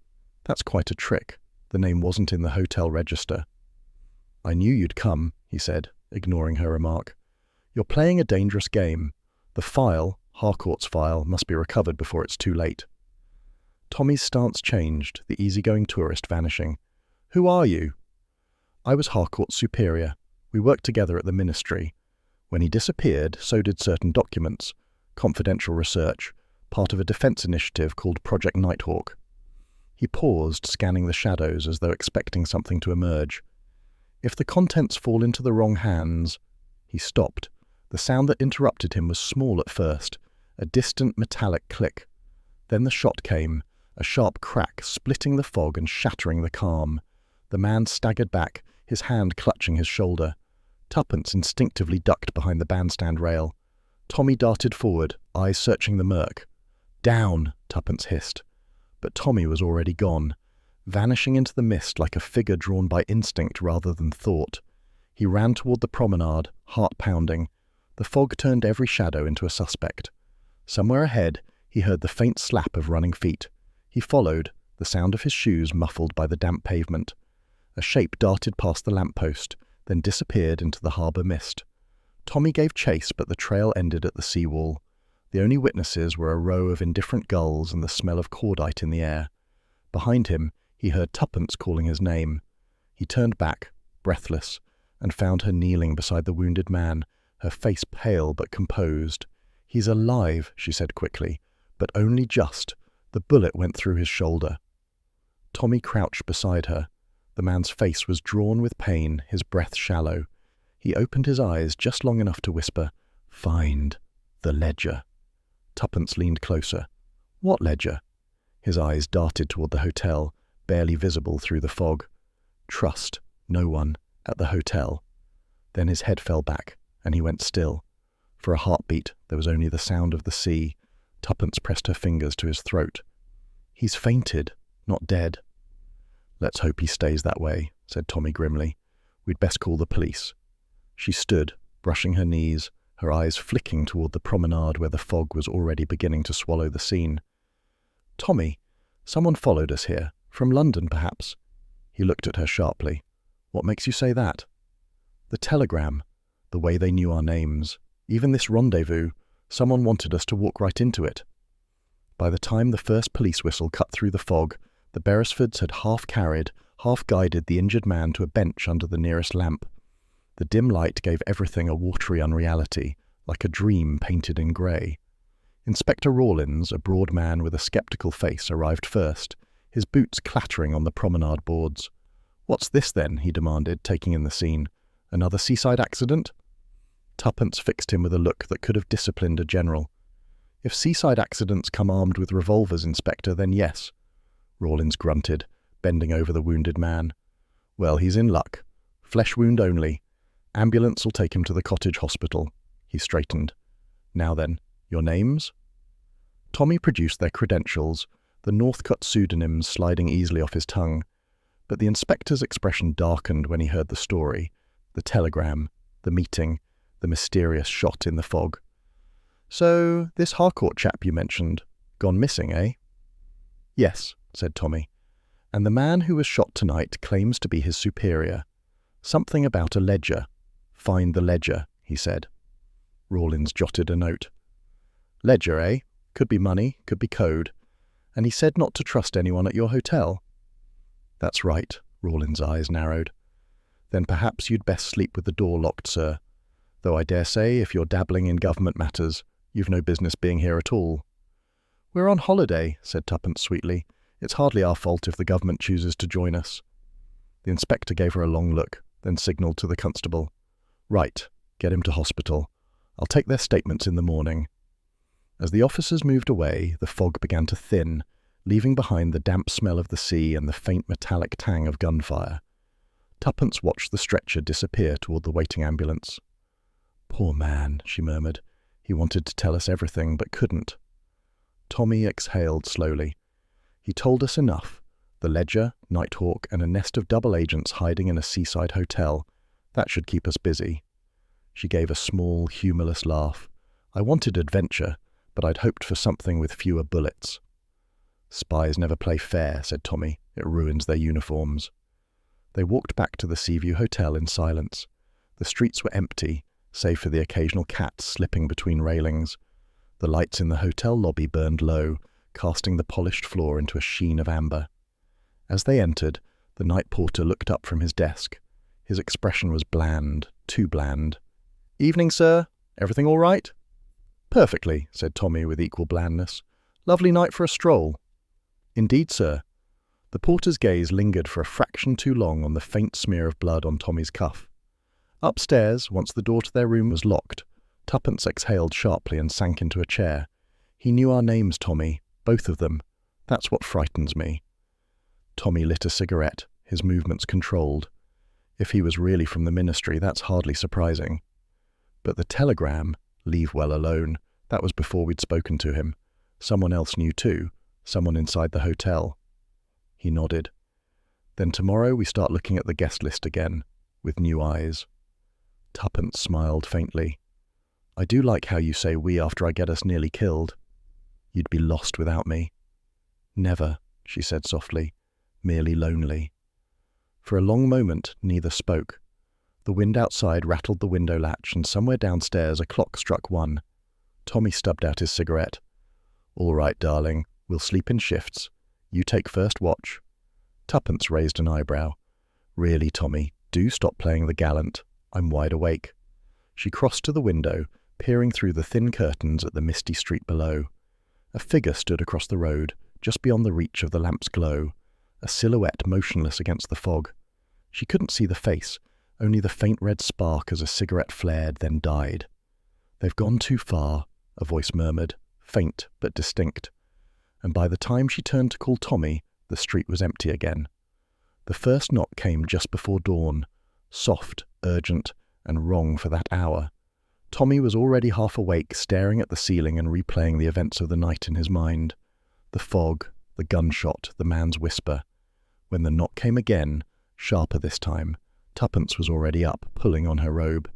That's quite a trick. The name wasn't in the hotel register. I knew you'd come, he said, ignoring her remark. You're playing a dangerous game. The file, Harcourt's file, must be recovered before it's too late. Tommy's stance changed, the easygoing tourist vanishing. Who are you? I was Harcourt's superior. We worked together at the ministry. When he disappeared, so did certain documents. Confidential research. Part of a defense initiative called Project Nighthawk. He paused, scanning the shadows as though expecting something to emerge. If the contents fall into the wrong hands... He stopped. The sound that interrupted him was small at first, a distant metallic click. Then the shot came, a sharp crack splitting the fog and shattering the calm. The man staggered back, his hand clutching his shoulder. Tuppence instinctively ducked behind the bandstand rail. Tommy darted forward, eyes searching the murk. "Down!" Tuppence hissed. But Tommy was already gone, vanishing into the mist like a figure drawn by instinct rather than thought. He ran toward the promenade, heart pounding. The fog turned every shadow into a suspect. Somewhere ahead, he heard the faint slap of running feet. He followed, the sound of his shoes muffled by the damp pavement. A shape darted past the lamp-post, then disappeared into the harbour mist. Tommy gave chase, but the trail ended at the seawall. The only witnesses were a row of indifferent gulls and the smell of cordite in the air. Behind him, he heard Tuppence calling his name. He turned back, breathless, and found her kneeling beside the wounded man, her face pale but composed. "He's alive," she said quickly, "but only just. The bullet went through his shoulder." Tommy crouched beside her. The man's face was drawn with pain, his breath shallow. He opened his eyes just long enough to whisper, "Find the ledger." Tuppence leaned closer. "What ledger?" His eyes darted toward the hotel, barely visible through the fog. "Trust no one at the hotel." Then his head fell back, and he went still. For a heartbeat, there was only the sound of the sea. Tuppence pressed her fingers to his throat. "He's fainted, not dead." "Let's hope he stays that way," said Tommy grimly. "We'd best call the police." She stood, brushing her knees, her eyes flicking toward the promenade where the fog was already beginning to swallow the scene. "Tommy, someone followed us here. From London, perhaps?" He looked at her sharply. "What makes you say that?" "The telegram. The way they knew our names. Even this rendezvous. Someone wanted us to walk right into it." By the time the first police whistle cut through the fog, the Beresfords had half-carried, half-guided the injured man to a bench under the nearest lamp. The dim light gave everything a watery unreality, like a dream painted in grey. Inspector Rawlins, a broad man with a sceptical face, arrived first, his boots clattering on the promenade boards. "What's this, then?" he demanded, taking in the scene. "Another seaside accident?" Tuppence fixed him with a look that could have disciplined a general. "If seaside accidents come armed with revolvers, Inspector, then yes." Rawlins grunted, bending over the wounded man. "Well, he's in luck. Flesh wound only. Ambulance'll take him to the cottage hospital." He straightened. "Now then, your names?" Tommy produced their credentials, the Northcote pseudonyms sliding easily off his tongue. But the inspector's expression darkened when he heard the story, the telegram, the meeting, the mysterious shot in the fog. "So, this Harcourt chap you mentioned, gone missing, eh?" "Yes," said Tommy. "And the man who was shot tonight claims to be his superior. Something about a ledger. Find the ledger," he said. Rawlins jotted a note. "Ledger, eh? Could be money, could be code. And he said not to trust anyone at your hotel." "That's right," Rawlins' eyes narrowed. "Then perhaps you'd best sleep with the door locked, sir. Though I dare say, if you're dabbling in government matters, you've no business being here at all." "We're on holiday," said Tuppence sweetly. "It's hardly our fault if the government chooses to join us." The inspector gave her a long look, then signalled to the constable. "Right, get him to hospital. I'll take their statements in the morning." As the officers moved away, the fog began to thin, leaving behind the damp smell of the sea and the faint metallic tang of gunfire. Tuppence watched the stretcher disappear toward the waiting ambulance. "Poor man," she murmured. "He wanted to tell us everything, but couldn't." Tommy exhaled slowly. "He told us enough. The ledger, Nighthawk, and a nest of double agents hiding in a seaside hotel. That should keep us busy." She gave a small, humourless laugh. "I wanted adventure, but I'd hoped for something with fewer bullets." "Spies never play fair," said Tommy. "It ruins their uniforms." They walked back to the Seaview Hotel in silence. The streets were empty, save for the occasional cat slipping between railings. The lights in the hotel lobby burned low, casting the polished floor into a sheen of amber. As they entered, the night porter looked up from his desk. His expression was bland, too bland. "Evening, sir. Everything all right?" "Perfectly," said Tommy with equal blandness. "Lovely night for a stroll." "Indeed, sir." The porter's gaze lingered for a fraction too long on the faint smear of blood on Tommy's cuff. Upstairs, once the door to their room was locked, Tuppence exhaled sharply and sank into a chair. "He knew our names, Tommy. Both of them. That's what frightens me." Tommy lit a cigarette, his movements controlled. If he was really from the ministry, that's hardly surprising. But the telegram, leave well alone, that was before we'd spoken to him. Someone else knew too, someone inside the hotel. He nodded. Then tomorrow we start looking at the guest list again, with new eyes. Tuppence smiled faintly. I do like how you say we after I get us nearly killed. You'd be lost without me. Never, she said softly, merely lonely. For a long moment, neither spoke. The wind outside rattled the window latch, and somewhere downstairs a clock struck 1. Tommy stubbed out his cigarette. All right, darling, we'll sleep in shifts. You take first watch. Tuppence raised an eyebrow. Really, Tommy, do stop playing the gallant. I'm wide awake. She crossed to the window, peering through the thin curtains at the misty street below. A figure stood across the road, just beyond the reach of the lamp's glow, a silhouette motionless against the fog. She couldn't see the face, only the faint red spark as a cigarette flared, then died. They've gone too far, a voice murmured, faint but distinct. And by the time she turned to call Tommy, the street was empty again. The first knock came just before dawn, soft, urgent, and wrong for that hour. Tommy was already half awake, staring at the ceiling and replaying the events of the night in his mind. The fog, the gunshot, the man's whisper. When the knock came again, sharper this time, Tuppence was already up, pulling on her robe.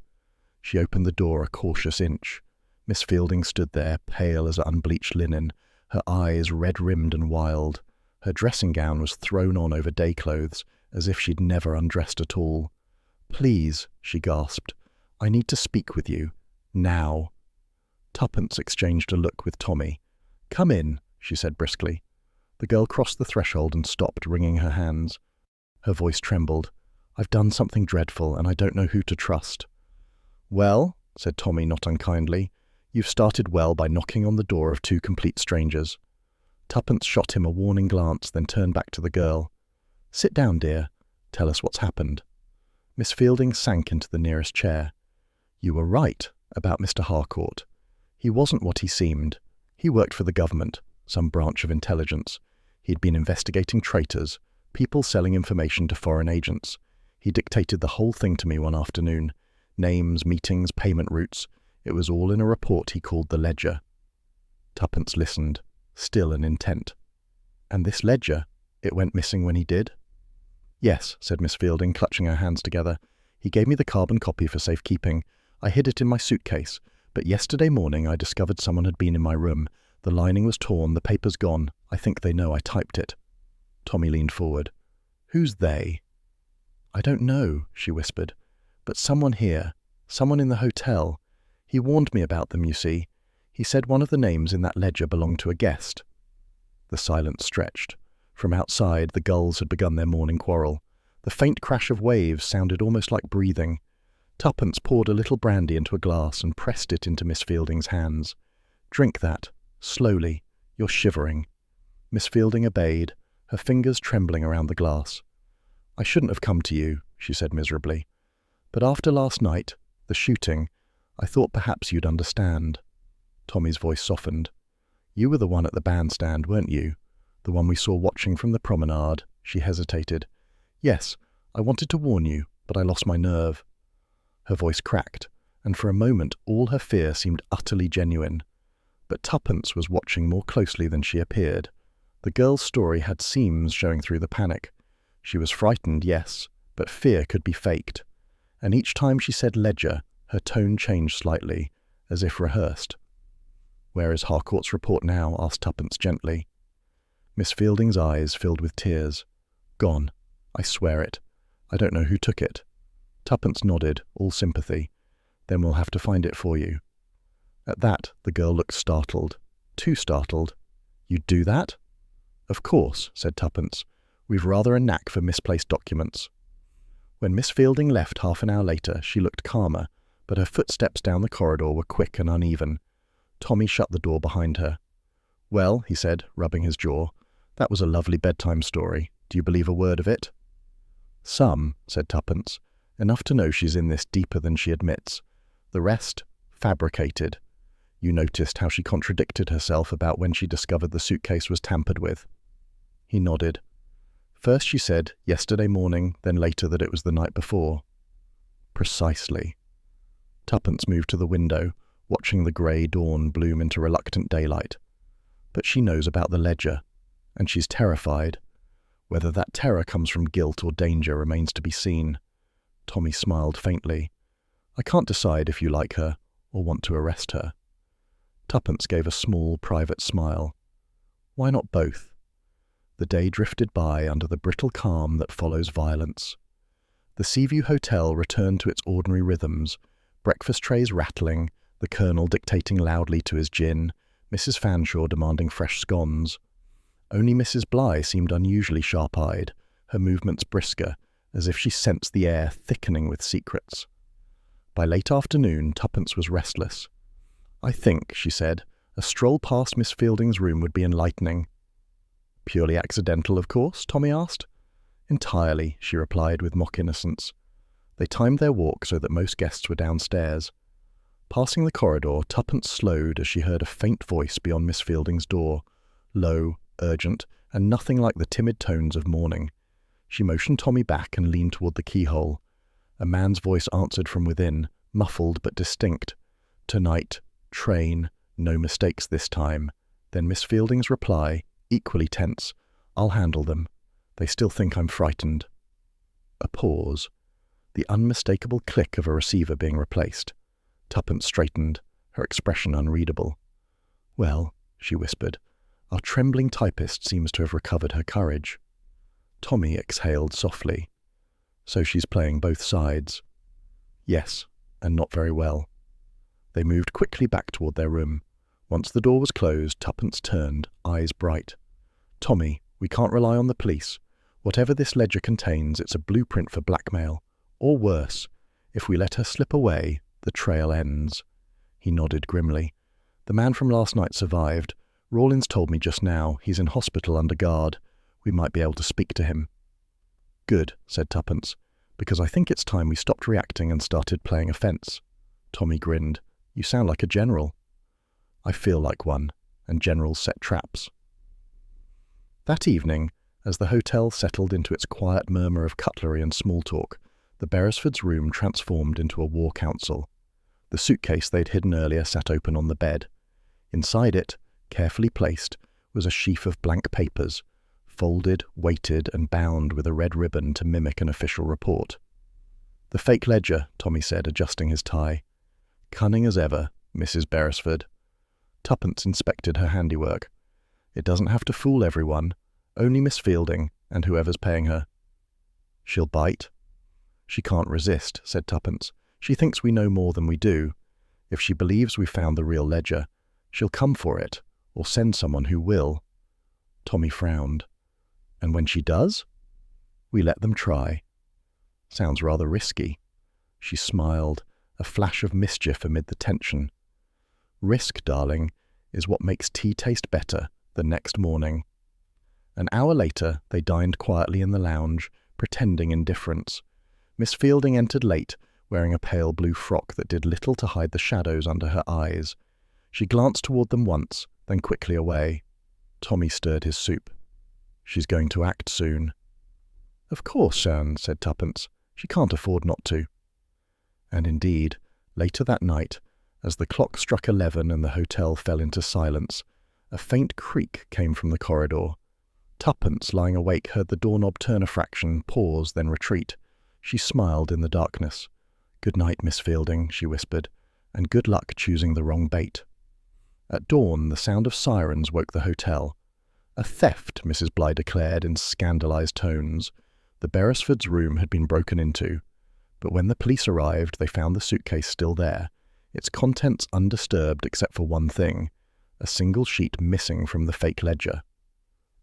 She opened the door a cautious inch. Miss Fielding stood there, pale as unbleached linen, her eyes red-rimmed and wild. Her dressing gown was thrown on over day clothes, as if she'd never undressed at all. "Please," she gasped, "I need to speak with you. Now." Tuppence exchanged a look with Tommy. "Come in," she said briskly. The girl crossed the threshold and stopped, wringing her hands. Her voice trembled. "I've done something dreadful, and I don't know who to trust." "Well," said Tommy not unkindly, "you've started well by knocking on the door of 2 complete strangers." Tuppence shot him a warning glance, then turned back to the girl. "Sit down, dear. Tell us what's happened." Miss Fielding sank into the nearest chair. "You were right about Mr. Harcourt. He wasn't what he seemed. He worked for the government, some branch of intelligence. He'd been investigating traitors, people selling information to foreign agents. He dictated the whole thing to me one afternoon. Names, meetings, payment routes. It was all in a report he called the Ledger." Tuppence listened, still and intent. "And this ledger, it went missing when he did?" "Yes," said Miss Fielding, clutching her hands together. "He gave me the carbon copy for safekeeping. I hid it in my suitcase, but yesterday morning I discovered someone had been in my room. The lining was torn, the paper's gone. I think they know I typed it." Tommy leaned forward. "Who's they?" "I don't know," she whispered, "but someone here, someone in the hotel. He warned me about them, you see. He said one of the names in that ledger belonged to a guest." The silence stretched. From outside, the gulls had begun their morning quarrel. The faint crash of waves sounded almost like breathing. Tuppence poured a little brandy into a glass and pressed it into Miss Fielding's hands. "Drink that, slowly. You're shivering." Miss Fielding obeyed, her fingers trembling around the glass. "I shouldn't have come to you," she said miserably. "But after last night, the shooting, I thought perhaps you'd understand." Tommy's voice softened. "You were the one at the bandstand, weren't you? The one we saw watching from the promenade." She hesitated. "Yes, I wanted to warn you, but I lost my nerve." Her voice cracked, and for a moment all her fear seemed utterly genuine. But Tuppence was watching more closely than she appeared. The girl's story had seams showing through the panic. She was frightened, yes, but fear could be faked. And each time she said ledger, her tone changed slightly, as if rehearsed. "Where is Harcourt's report now?" asked Tuppence gently. Miss Fielding's eyes filled with tears. "Gone. I swear it. I don't know who took it." Tuppence nodded, all sympathy. "Then we'll have to find it for you." At that, the girl looked startled. Too startled. "You'd do that?" "Of course," said Tuppence. "We've rather a knack for misplaced documents." When Miss Fielding left half an hour later, she looked calmer, but her footsteps down the corridor were quick and uneven. Tommy shut the door behind her. "Well," he said, rubbing his jaw, "that was a lovely bedtime story. Do you believe a word of it?" "Some," said Tuppence. "Enough to know she's in this deeper than she admits. The rest, fabricated. You noticed how she contradicted herself about when she discovered the suitcase was tampered with." He nodded. First she said yesterday morning, then later that it was the night before. Precisely. Tuppence moved to the window, watching the grey dawn bloom into reluctant daylight. But she knows about the ledger, and she's terrified. Whether that terror comes from guilt or danger remains to be seen. Tommy smiled faintly. I can't decide if you like her or want to arrest her. Tuppence gave a small, private smile. Why not both? The day drifted by under the brittle calm that follows violence. The Seaview Hotel returned to its ordinary rhythms, breakfast trays rattling, the Colonel dictating loudly to his gin, Mrs. Fanshawe demanding fresh scones. Only Mrs. Bligh seemed unusually sharp-eyed, her movements brisker, as if she sensed the air thickening with secrets. By late afternoon, Tuppence was restless. I think, she said, a stroll past Miss Fielding's room would be enlightening. Purely accidental, of course? Tommy asked. Entirely, she replied with mock innocence. They timed their walk so that most guests were downstairs. Passing the corridor, Tuppence slowed as she heard a faint voice beyond Miss Fielding's door, low, urgent, and nothing like the timid tones of morning. She motioned Tommy back and leaned toward the keyhole. A man's voice answered from within, muffled but distinct. Tonight, train, no mistakes this time. Then Miss Fielding's reply, equally tense, I'll handle them. They still think I'm frightened. A pause. The unmistakable click of a receiver being replaced. Tuppence straightened, her expression unreadable. Well, she whispered, our trembling typist seems to have recovered her courage. Tommy exhaled softly. So she's playing both sides. Yes, and not very well. They moved quickly back toward their room. Once the door was closed, Tuppence turned, eyes bright. Tommy, we can't rely on the police. Whatever this ledger contains, it's a blueprint for blackmail. Or worse, if we let her slip away, the trail ends. He nodded grimly. The man from last night survived. Rawlins told me just now. He's in hospital under guard. We might be able to speak to him. Good, said Tuppence, because I think it's time we stopped reacting and started playing offence. Tommy grinned. You sound like a general. I feel like one, and generals set traps. That evening, as the hotel settled into its quiet murmur of cutlery and small talk, the Beresfords' room transformed into a war council. The suitcase they'd hidden earlier sat open on the bed. Inside it, carefully placed, was a sheaf of blank papers, folded, weighted, and bound with a red ribbon to mimic an official report. The fake ledger, Tommy said, adjusting his tie. Cunning as ever, Mrs. Beresford. Tuppence inspected her handiwork. It doesn't have to fool everyone, only Miss Fielding and whoever's paying her. She'll bite. She can't resist, said Tuppence. She thinks we know more than we do. If she believes we found the real ledger, she'll come for it, or send someone who will. Tommy frowned. And when she does? We let them try. Sounds rather risky. She smiled, a flash of mischief amid the tension. Risk, darling, is what makes tea taste better the next morning. An hour later, they dined quietly in the lounge, pretending indifference. Miss Fielding entered late, wearing a pale blue frock that did little to hide the shadows under her eyes. She glanced toward them once, then quickly away. Tommy stirred his soup. She's going to act soon. Of course, Jeanne, said Tuppence. She can't afford not to. And indeed, later that night, as the clock struck 11 and the hotel fell into silence, a faint creak came from the corridor. Tuppence, lying awake, heard the doorknob turn a fraction, pause, then retreat. She smiled in the darkness. Good night, Miss Fielding, she whispered, and good luck choosing the wrong bait. At dawn, the sound of sirens woke the hotel. A theft, Mrs. Bligh declared in scandalized tones. The Beresfords' room had been broken into, but when the police arrived, they found the suitcase still there, its contents undisturbed except for one thing, a single sheet missing from the fake ledger.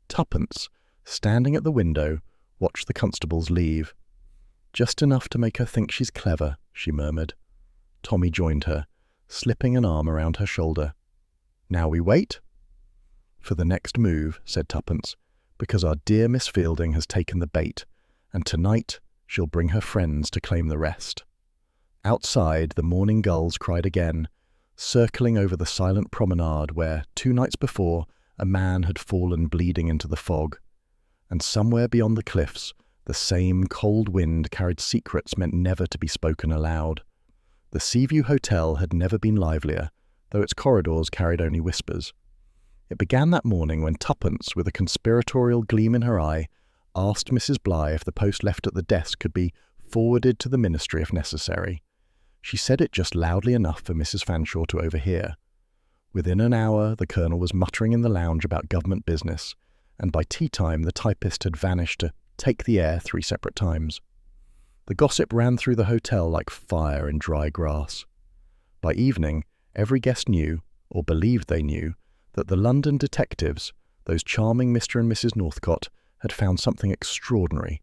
Tuppence, standing at the window, watched the constables leave. Just enough to make her think she's clever, she murmured. Tommy joined her, slipping an arm around her shoulder. Now we wait? For the next move, said Tuppence, because our dear Miss Fielding has taken the bait, and tonight she'll bring her friends to claim the rest. Outside, the morning gulls cried again, circling over the silent promenade where, 2 nights before, a man had fallen bleeding into the fog. and somewhere beyond the cliffs, the same cold wind carried secrets meant never to be spoken aloud. The Seaview Hotel had never been livelier, though its corridors carried only whispers. It began that morning when Tuppence, with a conspiratorial gleam in her eye, asked Mrs. Bligh if the post left at the desk could be forwarded to the ministry if necessary. She said it just loudly enough for Mrs. Fanshawe to overhear. Within an hour, the Colonel was muttering in the lounge about government business, and by tea-time the typist had vanished to take the air 3 separate times. The gossip ran through the hotel like fire in dry grass. By evening, every guest knew, or believed they knew, that the London detectives, those charming Mr. and Mrs. Northcote, had found something extraordinary.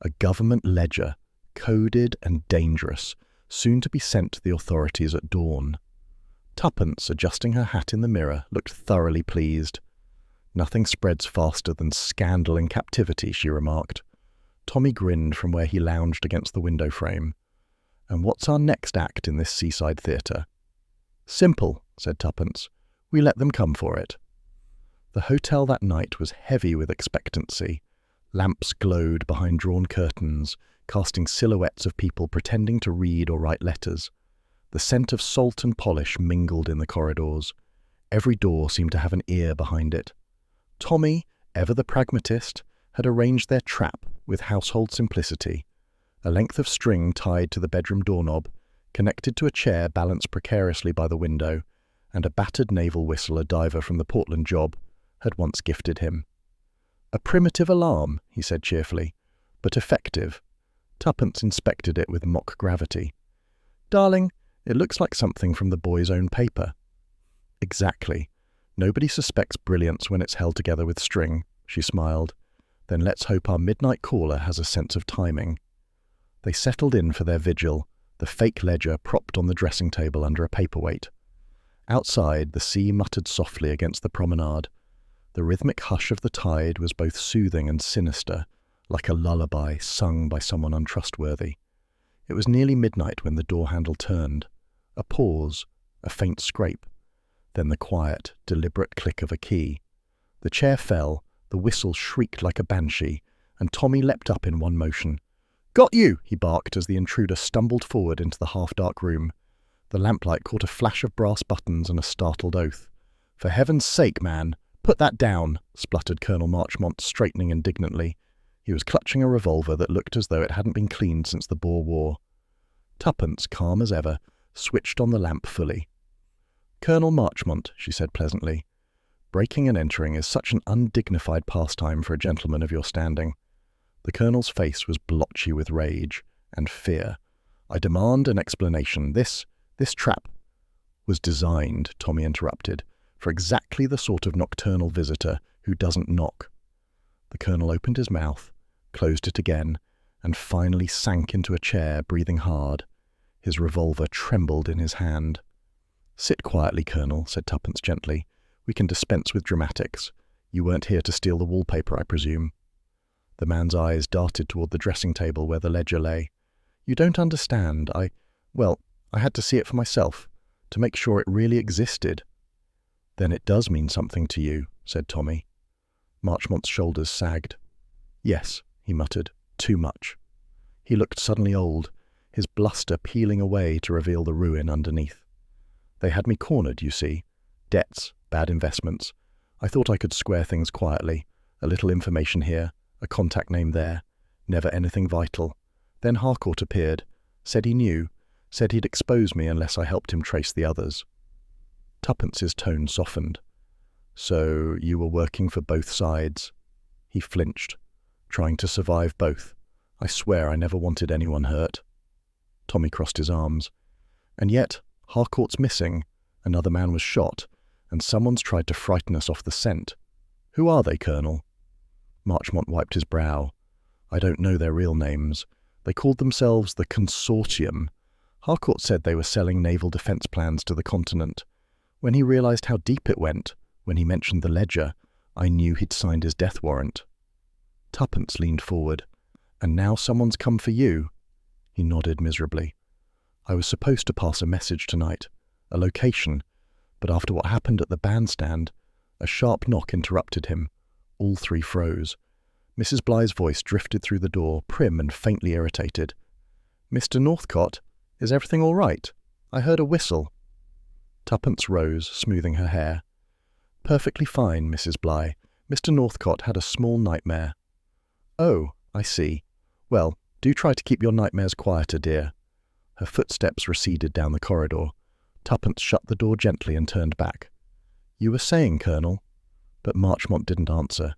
A government ledger, coded and dangerous, soon to be sent to the authorities at dawn. Tuppence, adjusting her hat in the mirror, looked thoroughly pleased. "Nothing spreads faster than scandal in captivity," she remarked. Tommy grinned from where he lounged against the window frame. "And what's our next act in this seaside theatre?" "Simple," said Tuppence. "We let them come for it." The hotel that night was heavy with expectancy. Lamps glowed behind drawn curtains, casting silhouettes of people pretending to read or write letters. The scent of salt and polish mingled in the corridors. Every door seemed to have an ear behind it. Tommy, ever the pragmatist, had arranged their trap with household simplicity. A length of string tied to the bedroom doorknob, connected to a chair balanced precariously by the window, and a battered naval whistle a diver from the Portland job had once gifted him. "A primitive alarm," he said cheerfully, "but effective." Tuppence inspected it with mock gravity. "Darling, it looks like something from the boy's own paper." "Exactly. Nobody suspects brilliance when it's held together with string," she smiled. "Then let's hope our midnight caller has a sense of timing." They settled in for their vigil, the fake ledger propped on the dressing table under a paperweight. Outside, the sea muttered softly against the promenade. The rhythmic hush of the tide was both soothing and sinister, like a lullaby sung by someone untrustworthy. It was nearly midnight when the door handle turned. A pause, a faint scrape, then the quiet, deliberate click of a key. The chair fell, the whistle shrieked like a banshee, and Tommy leapt up in one motion. "Got you!" he barked as the intruder stumbled forward into the half-dark room. The lamplight caught a flash of brass buttons and a startled oath. "For heaven's sake, man, put that down," spluttered Colonel Marchmont, straightening indignantly. He was clutching a revolver that looked as though it hadn't been cleaned since the Boer War. Tuppence, calm as ever, switched on the lamp fully. "Colonel Marchmont," she said pleasantly, "breaking and entering is such an undignified pastime for a gentleman of your standing." The Colonel's face was blotchy with rage and fear. "I demand an explanation. This trap was designed," Tommy interrupted, "for exactly the sort of nocturnal visitor who doesn't knock." The Colonel opened his mouth, closed it again, and finally sank into a chair, breathing hard. His revolver trembled in his hand. "Sit quietly, Colonel," said Tuppence gently. "We can dispense with dramatics. You weren't here to steal the wallpaper, I presume." The man's eyes darted toward the dressing table where the ledger lay. "You don't understand. I had to see it for myself, to make sure it really existed." "Then it does mean something to you," said Tommy. Marchmont's shoulders sagged. "Yes," he muttered, "too much." He looked suddenly old, his bluster peeling away to reveal the ruin underneath. "They had me cornered, you see. Debts, bad investments. I thought I could square things quietly. A little information here, a contact name there. Never anything vital. Then Harcourt appeared. Said he knew. Said he'd expose me unless I helped him trace the others." Tuppence's tone softened. "So you were working for both sides?" He flinched. "Trying to survive both. I swear I never wanted anyone hurt." Tommy crossed his arms. "And yet, Harcourt's missing, another man was shot, and someone's tried to frighten us off the scent. Who are they, Colonel?" Marchmont wiped his brow. "I don't know their real names. They called themselves the Consortium. Harcourt said they were selling naval defence plans to the continent. When he realised how deep it went, when he mentioned the ledger, I knew he'd signed his death warrant." Tuppence leaned forward. "And now someone's come for you?" He nodded miserably. "I was supposed to pass a message tonight, a location, but after what happened at the bandstand, a sharp knock interrupted him. All three froze. Mrs. Bly's voice drifted through the door, prim and faintly irritated. "Mr. Northcott, is everything all right? I heard a whistle." Tuppence rose, smoothing her hair. "Perfectly fine, Mrs. Bly. Mr. Northcott had a small nightmare." "Oh, I see. Well, do try to keep your nightmares quieter, dear." Her footsteps receded down the corridor. Tuppence shut the door gently and turned back. "You were saying, Colonel?" But Marchmont didn't answer.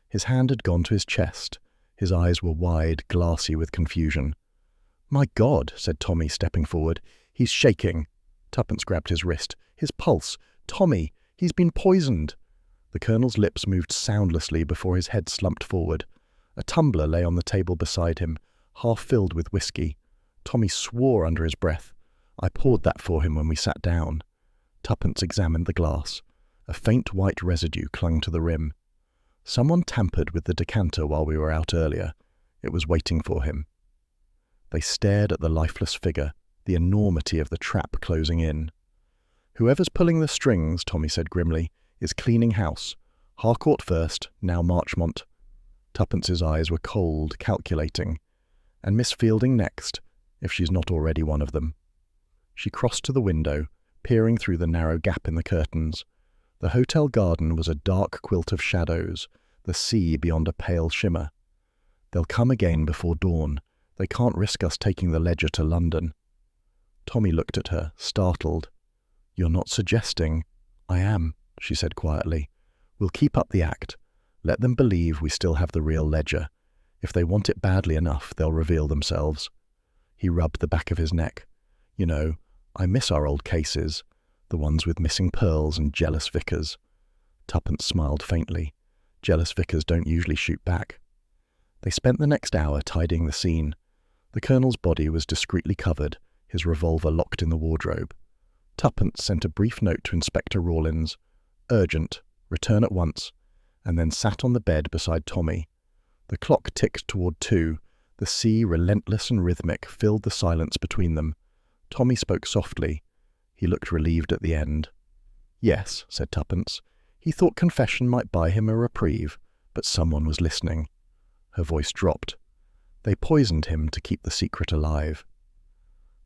His hand had gone to his chest. His eyes were wide, glassy with confusion. "My God," said Tommy, stepping forward. "He's shaking." Tuppence grabbed his wrist. "His pulse! Tommy, he's been poisoned!" The Colonel's lips moved soundlessly before his head slumped forward. A tumbler lay on the table beside him, half filled with whiskey. Tommy swore under his breath. "I poured that for him when we sat down." Tuppence examined the glass. A faint white residue clung to the rim. Someone tampered with the decanter while we were out earlier. It was waiting for him. They stared at the lifeless figure, the enormity of the trap closing in. "Whoever's pulling the strings," Tommy said grimly, "is cleaning house. Harcourt first, now Marchmont." Tuppence's eyes were cold, calculating. "And Miss Fielding next, if she's not already one of them." She crossed to the window, peering through the narrow gap in the curtains. The hotel garden was a dark quilt of shadows, the sea beyond a pale shimmer. "They'll come again before dawn. They can't risk us taking the ledger to London." Tommy looked at her, startled. "You're not suggesting—" "I am," she said quietly. "We'll keep up the act. Let them believe we still have the real ledger. If they want it badly enough, they'll reveal themselves." He rubbed the back of his neck. "You know, I miss our old cases, the ones with missing pearls and jealous vicars." Tuppence smiled faintly. Jealous vicars don't usually shoot back. They spent the next hour tidying the scene. The Colonel's body was discreetly covered, his revolver locked in the wardrobe. Tuppence sent a brief note to Inspector Rawlins. "Urgent. Return at once," and then sat on the bed beside Tommy. The clock ticked toward 2. The sea, relentless and rhythmic, filled the silence between them. Tommy spoke softly. He looked relieved at the end. "Yes," said Tuppence. He thought confession might buy him a reprieve, but someone was listening. Her voice dropped. "They poisoned him to keep the secret alive."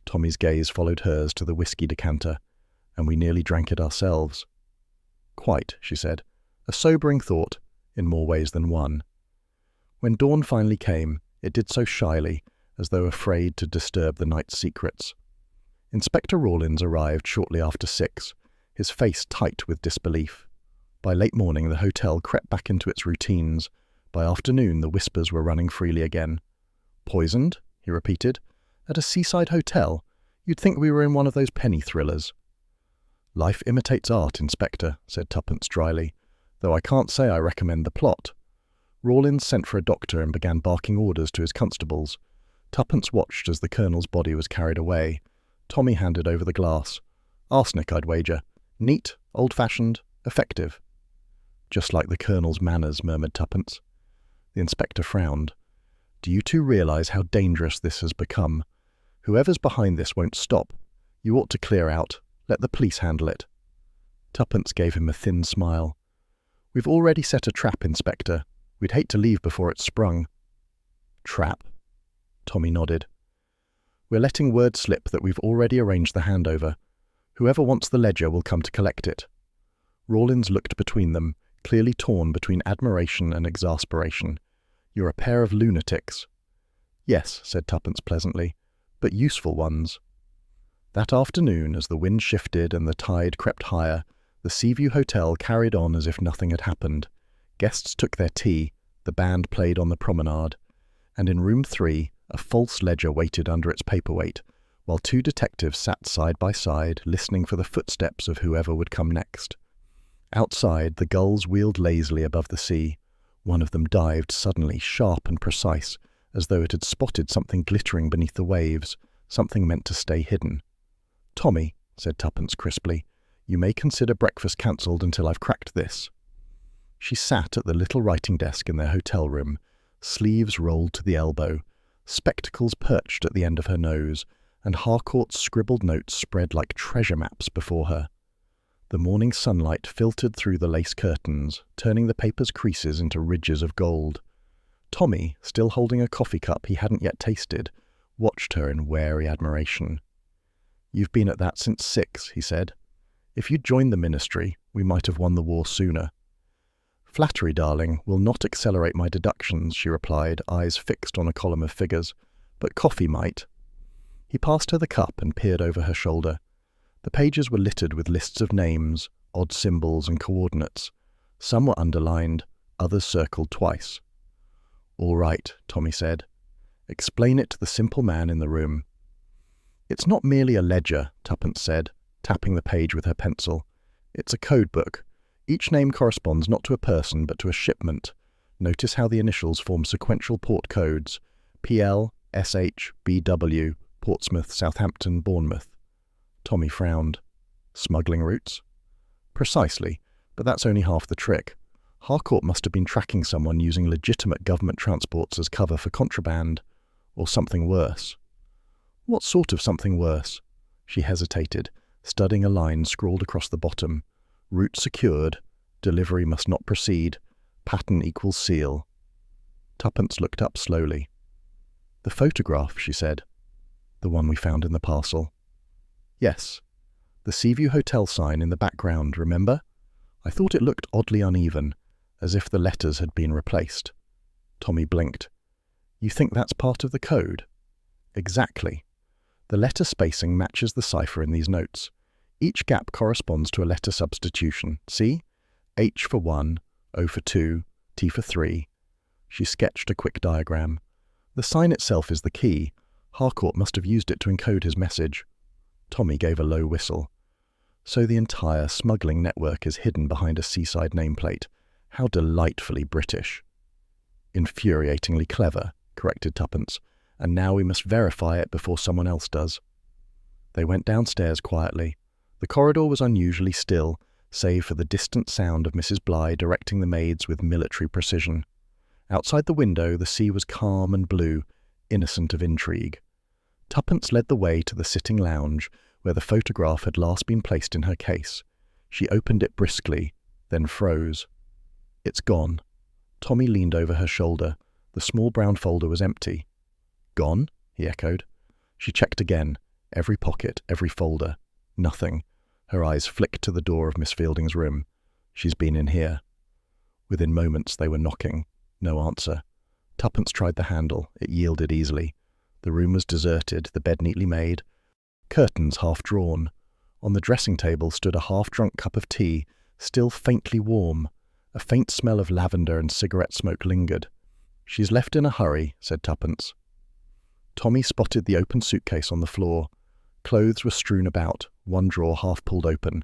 Tommy's gaze followed hers to the whiskey decanter, and we nearly drank it ourselves. "Quite," she said. "A sobering thought, in more ways than one." When dawn finally came, it did so shyly, as though afraid to disturb the night's secrets. Inspector Rawlins arrived shortly after 6, his face tight with disbelief. By late morning the hotel crept back into its routines. By afternoon the whispers were running freely again. "Poisoned?" he repeated. "At a seaside hotel? You'd think we were in one of those penny thrillers." "Life imitates art, Inspector," said Tuppence dryly, "though I can't say I recommend the plot." Rawlins sent for a doctor and began barking orders to his constables. Tuppence watched as the Colonel's body was carried away. Tommy handed over the glass. "Arsenic, I'd wager. Neat, old-fashioned, effective." "Just like the Colonel's manners," murmured Tuppence. The inspector frowned. "Do you two realize how dangerous this has become? Whoever's behind this won't stop. You ought to clear out. Let the police handle it." Tuppence gave him a thin smile. "We've already set a trap, Inspector. We'd hate to leave before it's sprung." "Trap?" Tommy nodded. "We're letting word slip that we've already arranged the handover. Whoever wants the ledger will come to collect it." Rawlins looked between them, clearly torn between admiration and exasperation. "You're a pair of lunatics." "Yes," said Tuppence pleasantly, "but useful ones." That afternoon, as the wind shifted and the tide crept higher, the Seaview Hotel carried on as if nothing had happened. Guests took their tea, the band played on the promenade, and in room 3, a false ledger waited under its paperweight, while 2 detectives sat side by side, listening for the footsteps of whoever would come next. Outside, the gulls wheeled lazily above the sea. One of them dived suddenly, sharp and precise, as though it had spotted something glittering beneath the waves, something meant to stay hidden. "Tommy," said Tuppence crisply, "you may consider breakfast cancelled until I've cracked this." She sat at the little writing desk in their hotel room, sleeves rolled to the elbow, spectacles perched at the end of her nose, and Harcourt's scribbled notes spread like treasure maps before her. The morning sunlight filtered through the lace curtains, turning the paper's creases into ridges of gold. Tommy, still holding a coffee cup he hadn't yet tasted, watched her in wary admiration. "You've been at that since 6, he said. "If you'd joined the ministry, we might have won the war sooner." "Flattery, darling, will not accelerate my deductions," she replied, eyes fixed on a column of figures. "But coffee might." He passed her the cup and peered over her shoulder. The pages were littered with lists of names, odd symbols and coordinates. Some were underlined, others circled twice. "All right," Tommy said. "Explain it to the simple man in the room." "It's not merely a ledger," Tuppence said, tapping the page with her pencil. "It's a code book. Each name corresponds not to a person but to a shipment. Notice how the initials form sequential port codes: PL, SH, BW, Portsmouth, Southampton, Bournemouth." Tommy frowned. "Smuggling routes?" "Precisely, but that's only half the trick. Harcourt must have been tracking someone using legitimate government transports as cover for contraband, or something worse." "What sort of something worse?" She hesitated, studying a line scrawled across the bottom. "Route secured. Delivery must not proceed. Pattern equals seal." Tuppence looked up slowly. "The photograph," she said. "The one we found in the parcel." "Yes. The Seaview Hotel sign in the background, remember? I thought it looked oddly uneven, as if the letters had been replaced." Tommy blinked. "You think that's part of the code?" "Exactly. The letter spacing matches the cipher in these notes. Each gap corresponds to a letter substitution. See? H for 1, O for 2, T for 3. She sketched a quick diagram. "The sign itself is the key. Harcourt must have used it to encode his message." Tommy gave a low whistle. "So the entire smuggling network is hidden behind a seaside nameplate. How delightfully British." "Infuriatingly clever," corrected Tuppence. "And now we must verify it before someone else does." They went downstairs quietly. The corridor was unusually still, save for the distant sound of Mrs. Bligh directing the maids with military precision. Outside the window, the sea was calm and blue, innocent of intrigue. Tuppence led the way to the sitting lounge, where the photograph had last been placed in her case. She opened it briskly, then froze. "It's gone." Tommy leaned over her shoulder. The small brown folder was empty. "Gone?" he echoed. She checked again, every pocket, every folder. Nothing. Her eyes flicked to the door of Miss Fielding's room. "She's been in here." Within moments they were knocking. No answer. Tuppence tried the handle. It yielded easily. The room was deserted, the bed neatly made, curtains half drawn. On the dressing table stood a half-drunk cup of tea, still faintly warm. A faint smell of lavender and cigarette smoke lingered. "She's left in a hurry," said Tuppence. Tommy spotted the open suitcase on the floor. Clothes were strewn about, one drawer half pulled open.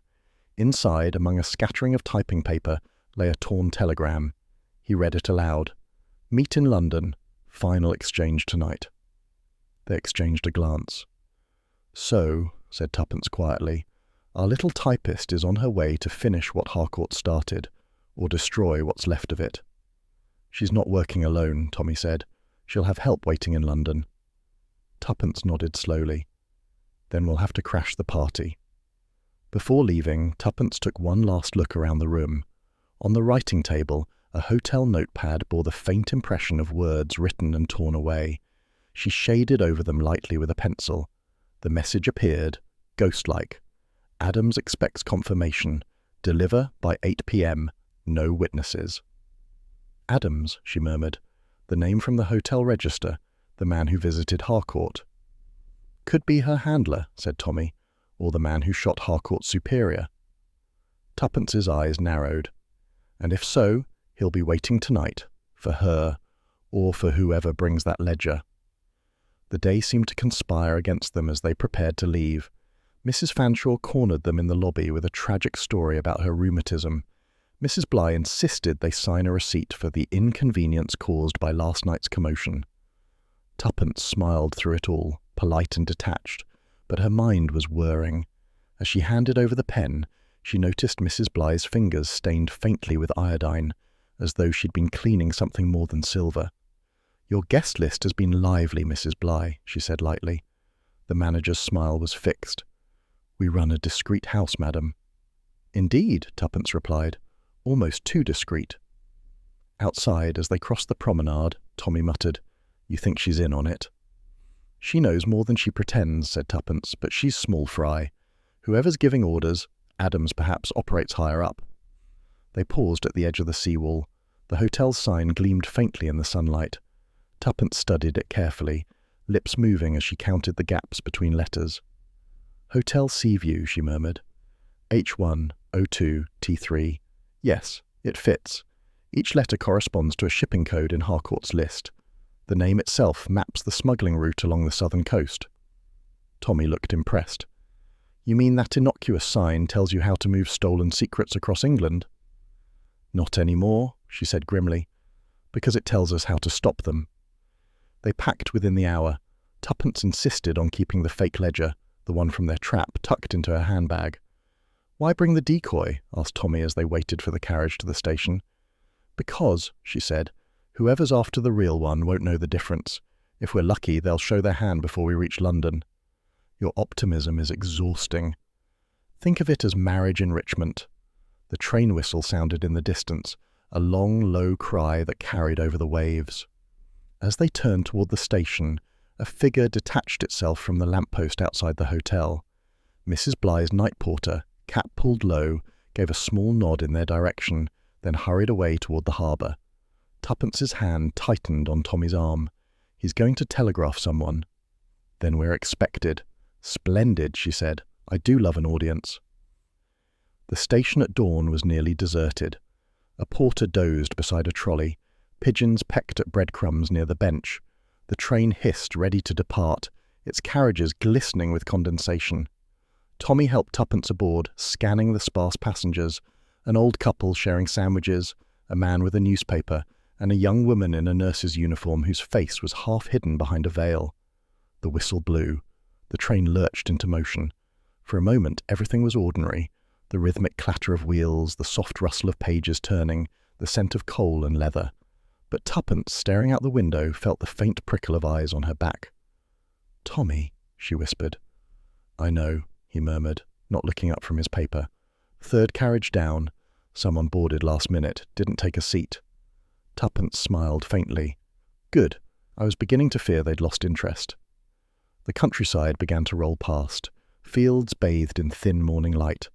Inside, among a scattering of typing paper, lay a torn telegram. He read it aloud. "Meet in London. Final exchange tonight." They exchanged a glance. "So," said Tuppence quietly, "our little typist is on her way to finish what Harcourt started, or destroy what's left of it." "She's not working alone," Tommy said. "She'll have help waiting in London." Tuppence nodded slowly. "Then we'll have to crash the party." Before leaving, Tuppence took one last look around the room. On the writing table, a hotel notepad bore the faint impression of words written and torn away. She shaded over them lightly with a pencil. The message appeared, ghost-like. "Adams expects confirmation. Deliver by 8 p.m. No witnesses." "Adams," she murmured. "The name from the hotel register. The man who visited Harcourt." "Could be her handler," said Tommy, "or the man who shot Harcourt's superior." Tuppence's eyes narrowed. "And if so, he'll be waiting tonight, for her, or for whoever brings that ledger." The day seemed to conspire against them as they prepared to leave. Mrs. Fanshawe cornered them in the lobby with a tragic story about her rheumatism. Mrs. Bligh insisted they sign a receipt for the inconvenience caused by last night's commotion. Tuppence smiled through it all, polite and detached, but her mind was whirring. As she handed over the pen, she noticed Mrs. Bligh's fingers stained faintly with iodine, as though she'd been cleaning something more than silver. "Your guest list has been lively, Mrs. Bligh," she said lightly. The manager's smile was fixed. "We run a discreet house, madam." "Indeed," Tuppence replied, "almost too discreet." Outside, as they crossed the promenade, Tommy muttered. "You think she's in on it?" "She knows more than she pretends," said Tuppence, "but she's small fry. Whoever's giving orders, Adams perhaps operates higher up." They paused at the edge of the seawall. The hotel's sign gleamed faintly in the sunlight. Tuppence studied it carefully, lips moving as she counted the gaps between letters. "Hotel Seaview," she murmured. H1, O2, T3. Yes, it fits. Each letter corresponds to a shipping code in Harcourt's list. The name itself maps the smuggling route along the southern coast. Tommy looked impressed. "You mean that innocuous sign tells you how to move stolen secrets across England?" "Not anymore," she said grimly, "because it tells us how to stop them." They packed within the hour. Tuppence insisted on keeping the fake ledger, the one from their trap, tucked into her handbag. "Why bring the decoy?" asked Tommy as they waited for the carriage to the station. "Because," she said, "whoever's after the real one won't know the difference. If we're lucky, they'll show their hand before we reach London." "Your optimism is exhausting." "Think of it as marriage enrichment." The train whistle sounded in the distance, a long, low cry that carried over the waves. As they turned toward the station, a figure detached itself from the lamppost outside the hotel. Mrs. Bligh's night porter, cap pulled low, gave a small nod in their direction, then hurried away toward the harbour. Tuppence's hand tightened on Tommy's arm. "He's going to telegraph someone." "Then we're expected." "Splendid," she said. "I do love an audience." The station at dawn was nearly deserted. A porter dozed beside a trolley. Pigeons pecked at breadcrumbs near the bench. The train hissed, ready to depart, its carriages glistening with condensation. Tommy helped Tuppence aboard, scanning the sparse passengers, an old couple sharing sandwiches, a man with a newspaper, and a young woman in a nurse's uniform whose face was half hidden behind a veil. The whistle blew. The train lurched into motion. For a moment, everything was ordinary. The rhythmic clatter of wheels, the soft rustle of pages turning, the scent of coal and leather. But Tuppence, staring out the window, felt the faint prickle of eyes on her back. "Tommy," she whispered. "I know," he murmured, not looking up from his paper. "Third carriage down. Someone boarded last minute, didn't take a seat." Tuppence smiled faintly. "Good. I was beginning to fear they'd lost interest." The countryside began to roll past, fields bathed in thin morning light.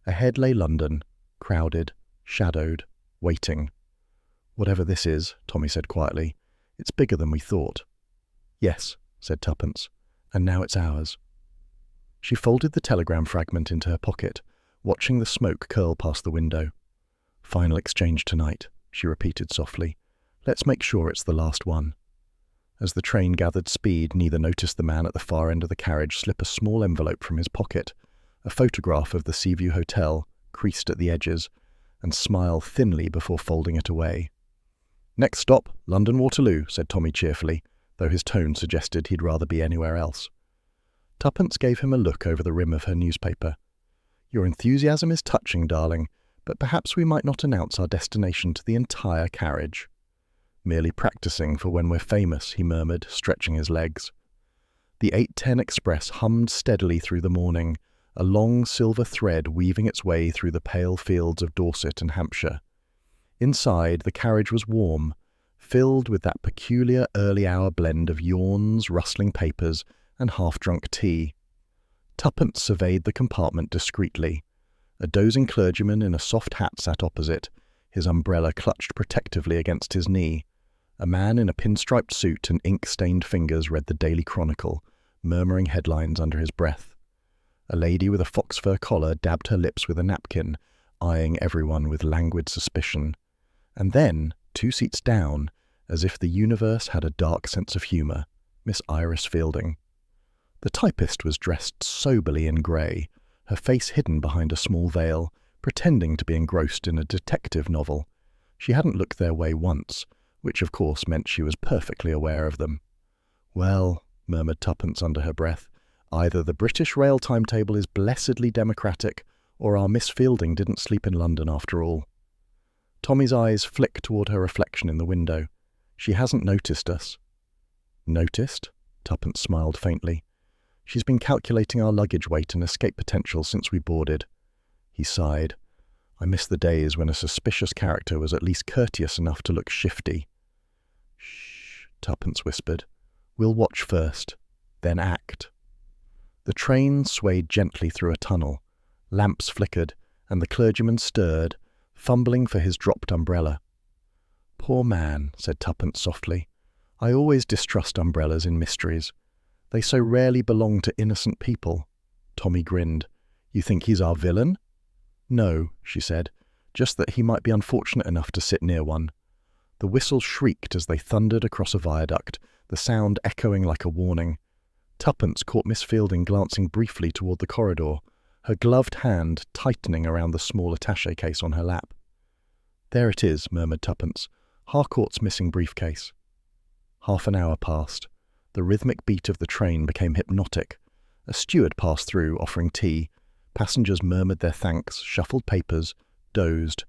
Ahead lay London, crowded, shadowed, waiting. "Whatever this is," Tommy said quietly, "it's bigger than we thought." "Yes," said Tuppence, "and now it's ours." She folded the telegram fragment into her pocket, watching the smoke curl past the window. "Final exchange tonight," she repeated softly. "Let's make sure it's the last one." As the train gathered speed, neither noticed the man at the far end of the carriage slip a small envelope from his pocket, a photograph of the Seaview Hotel, creased at the edges, and smile thinly before folding it away. "Next stop, London Waterloo," said Tommy cheerfully, though his tone suggested he'd rather be anywhere else. Tuppence gave him a look over the rim of her newspaper. "Your enthusiasm is touching, darling, but perhaps we might not announce our destination to the entire carriage." "Merely practicing for when we're famous," he murmured, stretching his legs. The 8:10 express hummed steadily through the morning, a long silver thread weaving its way through the pale fields of Dorset and Hampshire. Inside, the carriage was warm, filled with that peculiar early-hour blend of yawns, rustling papers, and half-drunk tea. Tuppence surveyed the compartment discreetly. A dozing clergyman in a soft hat sat opposite, his umbrella clutched protectively against his knee. A man in a pinstriped suit and ink-stained fingers read the Daily Chronicle, murmuring headlines under his breath. A lady with a fox-fur collar dabbed her lips with a napkin, eyeing everyone with languid suspicion. And then, 2 seats down, as if the universe had a dark sense of humour, Miss Iris Fielding. The typist was dressed soberly in grey, her face hidden behind a small veil, pretending to be engrossed in a detective novel. She hadn't looked their way once, which of course meant she was perfectly aware of them. "Well," murmured Tuppence under her breath, "either the British rail timetable is blessedly democratic, or our Miss Fielding didn't sleep in London after all." Tommy's eyes flicked toward her reflection in the window. "She hasn't noticed us." "Noticed?" Tuppence smiled faintly. "She's been calculating our luggage weight and escape potential since we boarded." He sighed. "I miss the days when a suspicious character was at least courteous enough to look shifty." "Shh," Tuppence whispered. "We'll watch first, then act." The train swayed gently through a tunnel. Lamps flickered, and the clergyman stirred, fumbling for his dropped umbrella. "Poor man," said Tuppence softly. "I always distrust umbrellas in mysteries. They so rarely belong to innocent people." Tommy grinned. "You think he's our villain?" "No," she said, "just that he might be unfortunate enough to sit near one." The whistle shrieked as they thundered across a viaduct, the sound echoing like a warning. Tuppence caught Miss Fielding glancing briefly toward the corridor, her gloved hand tightening around the small attaché case on her lap. "There it is," murmured Tuppence. "Harcourt's missing briefcase." Half an hour passed. The rhythmic beat of the train became hypnotic. A steward passed through, offering tea. Passengers murmured their thanks, shuffled papers, dozed.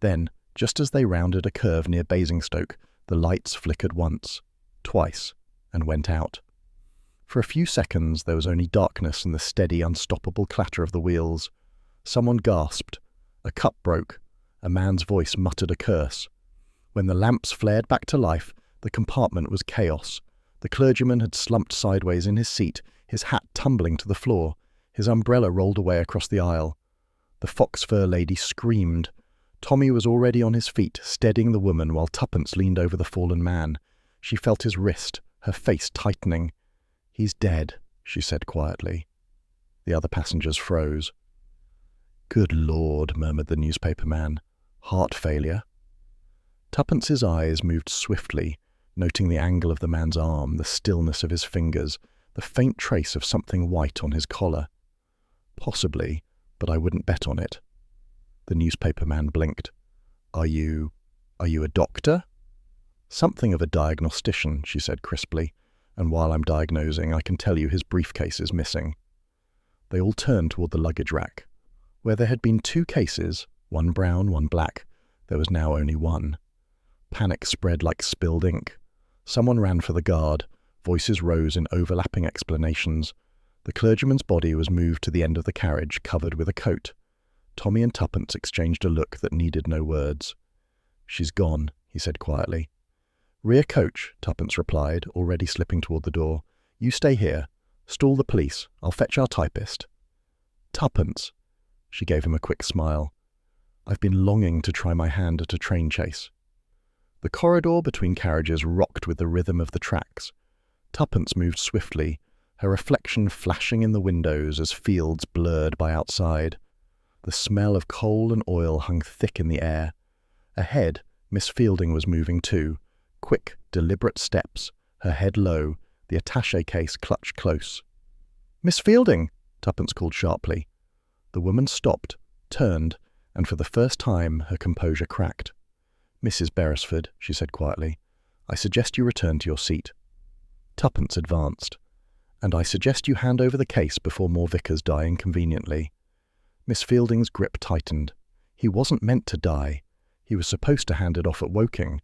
Then, just as they rounded a curve near Basingstoke, the lights flickered once, twice, and went out. For a few seconds there was only darkness and the steady, unstoppable clatter of the wheels. Someone gasped. A cup broke. A man's voice muttered a curse. When the lamps flared back to life, the compartment was chaos. The clergyman had slumped sideways in his seat, his hat tumbling to the floor. His umbrella rolled away across the aisle. The fox-fur lady screamed. Tommy was already on his feet, steadying the woman while Tuppence leaned over the fallen man. She felt his wrist, her face tightening. "He's dead," she said quietly. The other passengers froze. "Good Lord," murmured the newspaper man. "Heart failure?" Tuppence's eyes moved swiftly, noting the angle of the man's arm, the stillness of his fingers, the faint trace of something white on his collar. "Possibly, but I wouldn't bet on it." The newspaper man blinked. Are you a doctor?" "Something of a diagnostician," she said crisply. "And while I'm diagnosing, I can tell you his briefcase is missing." They all turned toward the luggage rack. Where there had been 2 cases, one brown, one black, there was now only one. Panic spread like spilled ink. Someone ran for the guard. Voices rose in overlapping explanations. The clergyman's body was moved to the end of the carriage, covered with a coat. Tommy and Tuppence exchanged a look that needed no words. "She's gone," he said quietly. "Rear coach," Tuppence replied, already slipping toward the door. "You stay here. Stall the police. I'll fetch our typist." "Tuppence." She gave him a quick smile. "I've been longing to try my hand at a train chase." The corridor between carriages rocked with the rhythm of the tracks. Tuppence moved swiftly, her reflection flashing in the windows as fields blurred by outside. The smell of coal and oil hung thick in the air. Ahead, Miss Fielding was moving too. Quick, deliberate steps, her head low, the attaché case clutched close. "Miss Fielding!" Tuppence called sharply. The woman stopped, turned, and for the first time her composure cracked. "Mrs. Beresford," she said quietly, "I suggest you return to your seat." Tuppence advanced. "And I suggest you hand over the case before more vicars die inconveniently." Miss Fielding's grip tightened. He wasn't meant to die. He was supposed to hand it off at Woking.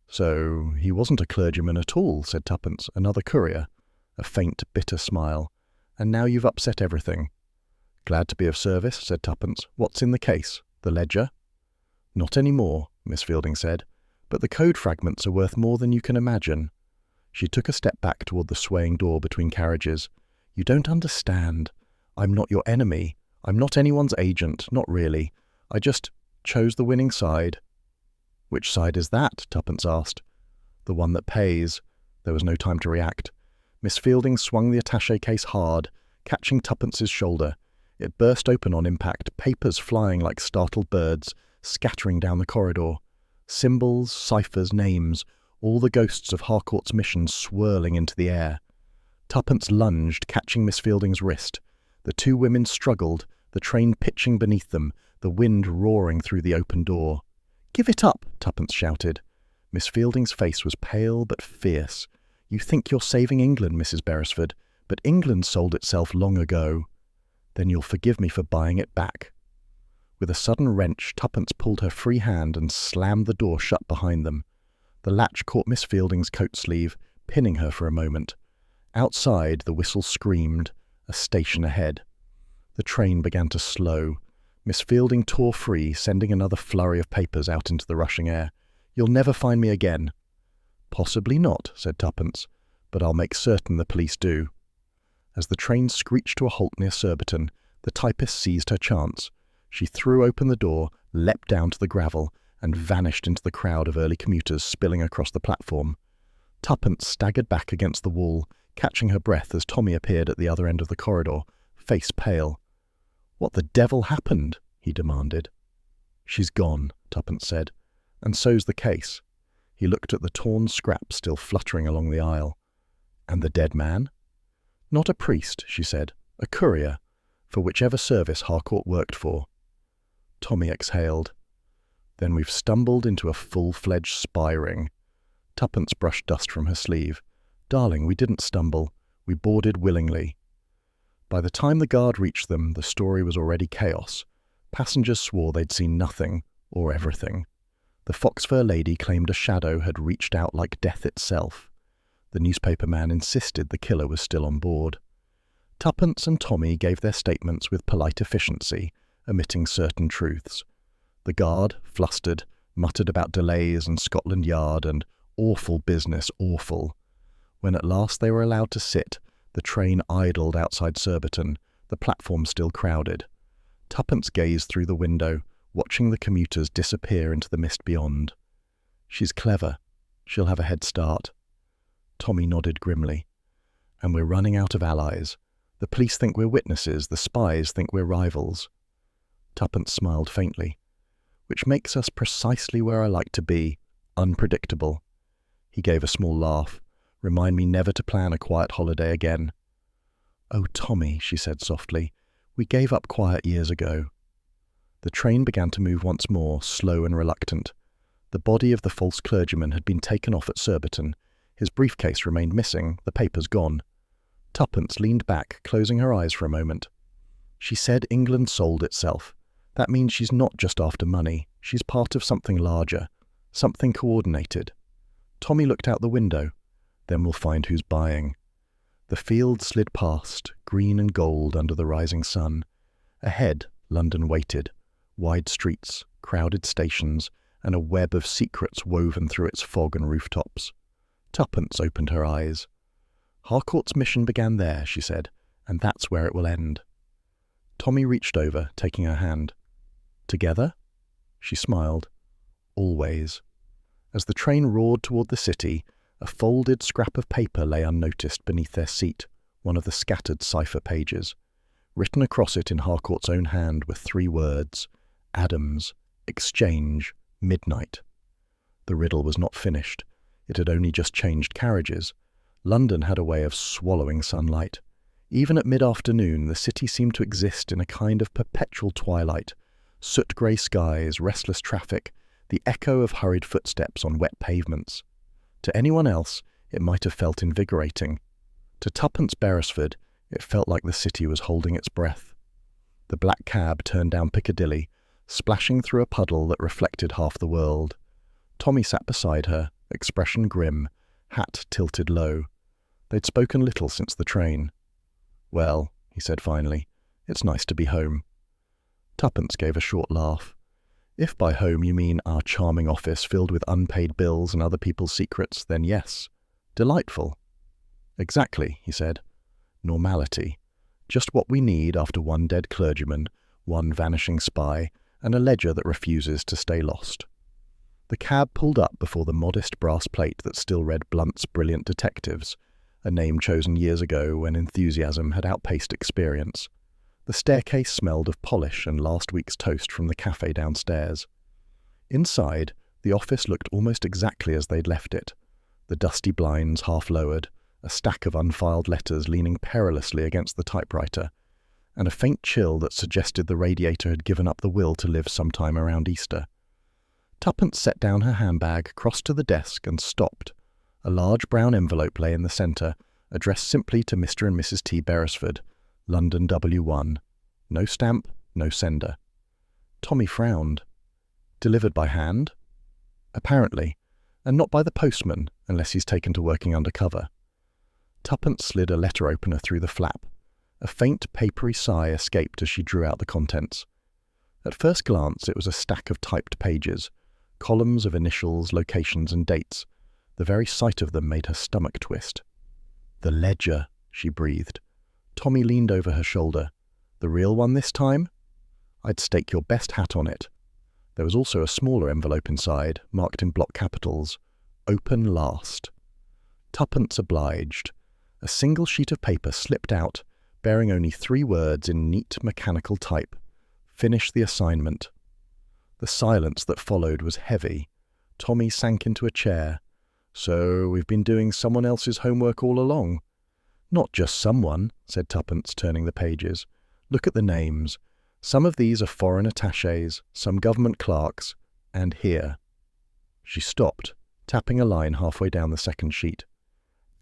"So he wasn't a clergyman at all," said Tuppence, "another courier." A faint, bitter smile. "And now you've upset everything." "Glad to be of service," said Tuppence. "What's in the case? The ledger?" "Not any more," Miss Fielding said, "but the code fragments are worth more than you can imagine." She took a step back toward the swaying door between carriages. "You don't understand. I'm not your enemy. I'm not anyone's agent, not really. I just chose the winning side." "Which side is that?" Tuppence asked. "The one that pays." There was no time to react. Miss Fielding swung the attaché case hard, catching Tuppence's shoulder. It burst open on impact, papers flying like startled birds, scattering down the corridor. Symbols, ciphers, names, all the ghosts of Harcourt's mission swirling into the air. Tuppence lunged, catching Miss Fielding's wrist. The 2 women struggled, the train pitching beneath them, the wind roaring through the open door. "Give it up!" Tuppence shouted. Miss Fielding's face was pale but fierce. "You think you're saving England, Mrs. Beresford, but England sold itself long ago." "Then you'll forgive me for buying it back." With a sudden wrench, Tuppence pulled her free hand and slammed the door shut behind them. The latch caught Miss Fielding's coat sleeve, pinning her for a moment. Outside, the whistle screamed, a station ahead. The train began to slow. Miss Fielding tore free, sending another flurry of papers out into the rushing air. "You'll never find me again." Possibly not, said Tuppence, but I'll make certain the police do. As the train screeched to a halt near Surbiton, the typist seized her chance. She threw open the door, leapt down to the gravel, and vanished into the crowd of early commuters spilling across the platform. Tuppence staggered back against the wall, catching her breath as Tommy appeared at the other end of the corridor, face pale. "What the devil happened?" he demanded. "She's gone," Tuppence said, "and so's the case." He looked at the torn scraps still fluttering along the aisle. "And the dead man?" "Not a priest," she said, "a courier, for whichever service Harcourt worked for." Tommy exhaled. "Then we've stumbled into a full-fledged spy ring." Tuppence brushed dust from her sleeve. "Darling, we didn't stumble. We boarded willingly." By the time the guard reached them, the story was already chaos. Passengers swore they'd seen nothing, or everything. The Foxfur lady claimed a shadow had reached out like death itself. The newspaper man insisted the killer was still on board. Tuppence and Tommy gave their statements with polite efficiency, omitting certain truths. The guard, flustered, muttered about delays and Scotland Yard and awful business, awful. When at last they were allowed to sit, the train idled outside Surbiton, the platform still crowded. Tuppence gazed through the window, watching the commuters disappear into the mist beyond. "She's clever. She'll have a head start." Tommy nodded grimly. "And we're running out of allies. The police think we're witnesses, the spies think we're rivals." Tuppence smiled faintly. "Which makes us precisely where I like to be, unpredictable." He gave a small laugh. "Remind me never to plan a quiet holiday again." "Oh, Tommy," she said softly, "we gave up quiet years ago." The train began to move once more, slow and reluctant. The body of the false clergyman had been taken off at Surbiton. His briefcase remained missing, the papers gone. Tuppence leaned back, closing her eyes for a moment. "She said England sold itself. That means she's not just after money. She's part of something larger, something coordinated." Tommy looked out the window. "Then we'll find who's buying." The field slid past, green and gold under the rising sun. Ahead, London waited. Wide streets, crowded stations, and a web of secrets woven through its fog and rooftops. Tuppence opened her eyes. "Harcourt's mission began there," she said, "and that's where it will end." Tommy reached over, taking her hand. "Together?" She smiled. "Always." As the train roared toward the city, a folded scrap of paper lay unnoticed beneath their seat, one of the scattered cipher pages. Written across it in Harcourt's own hand were 3 words: Adams, exchange, midnight. The riddle was not finished. It had only just changed carriages. London had a way of swallowing sunlight. Even at mid-afternoon, the city seemed to exist in a kind of perpetual twilight. Soot-grey skies, restless traffic, the echo of hurried footsteps on wet pavements. To anyone else, it might have felt invigorating. To Tuppence Beresford, it felt like the city was holding its breath. The black cab turned down Piccadilly, splashing through a puddle that reflected half the world. Tommy sat beside her, expression grim, hat tilted low. They'd spoken little since the train. "Well," he said finally, "it's nice to be home." Tuppence gave a short laugh. "If by home you mean our charming office filled with unpaid bills and other people's secrets, then yes. Delightful." "Exactly," he said. "Normality. Just what we need after one dead clergyman, one vanishing spy, and a ledger that refuses to stay lost." The cab pulled up before the modest brass plate that still read Blunt's Brilliant Detectives, a name chosen years ago when enthusiasm had outpaced experience. The staircase smelled of polish and last week's toast from the cafe downstairs. Inside, the office looked almost exactly as they'd left it. The dusty blinds half lowered, a stack of unfiled letters leaning perilously against the typewriter, and a faint chill that suggested the radiator had given up the will to live sometime around Easter. Tuppence set down her handbag, crossed to the desk, and stopped. A large brown envelope lay in the centre, addressed simply to Mr. and Mrs. T. Beresford, London W1. No stamp, no sender. Tommy frowned. Delivered by hand? Apparently, and not by the postman, unless he's taken to working undercover. Tuppence slid a letter opener through the flap. A faint, papery sigh escaped as she drew out the contents. At first glance, it was a stack of typed pages, columns of initials, locations, and dates. The very sight of them made her stomach twist. "The ledger," she breathed. Tommy leaned over her shoulder. "The real one this time? I'd stake your best hat on it." There was also a smaller envelope inside, marked in block capitals, "Open last." Tuppence obliged. A single sheet of paper slipped out, bearing only 3 words in neat mechanical type. "Finish the assignment." The silence that followed was heavy. Tommy sank into a chair. "So we've been doing someone else's homework all along?" "Not just someone," said Tuppence, turning the pages. "Look at the names. Some of these are foreign attachés, some government clerks, and here." She stopped, tapping a line halfway down the second sheet.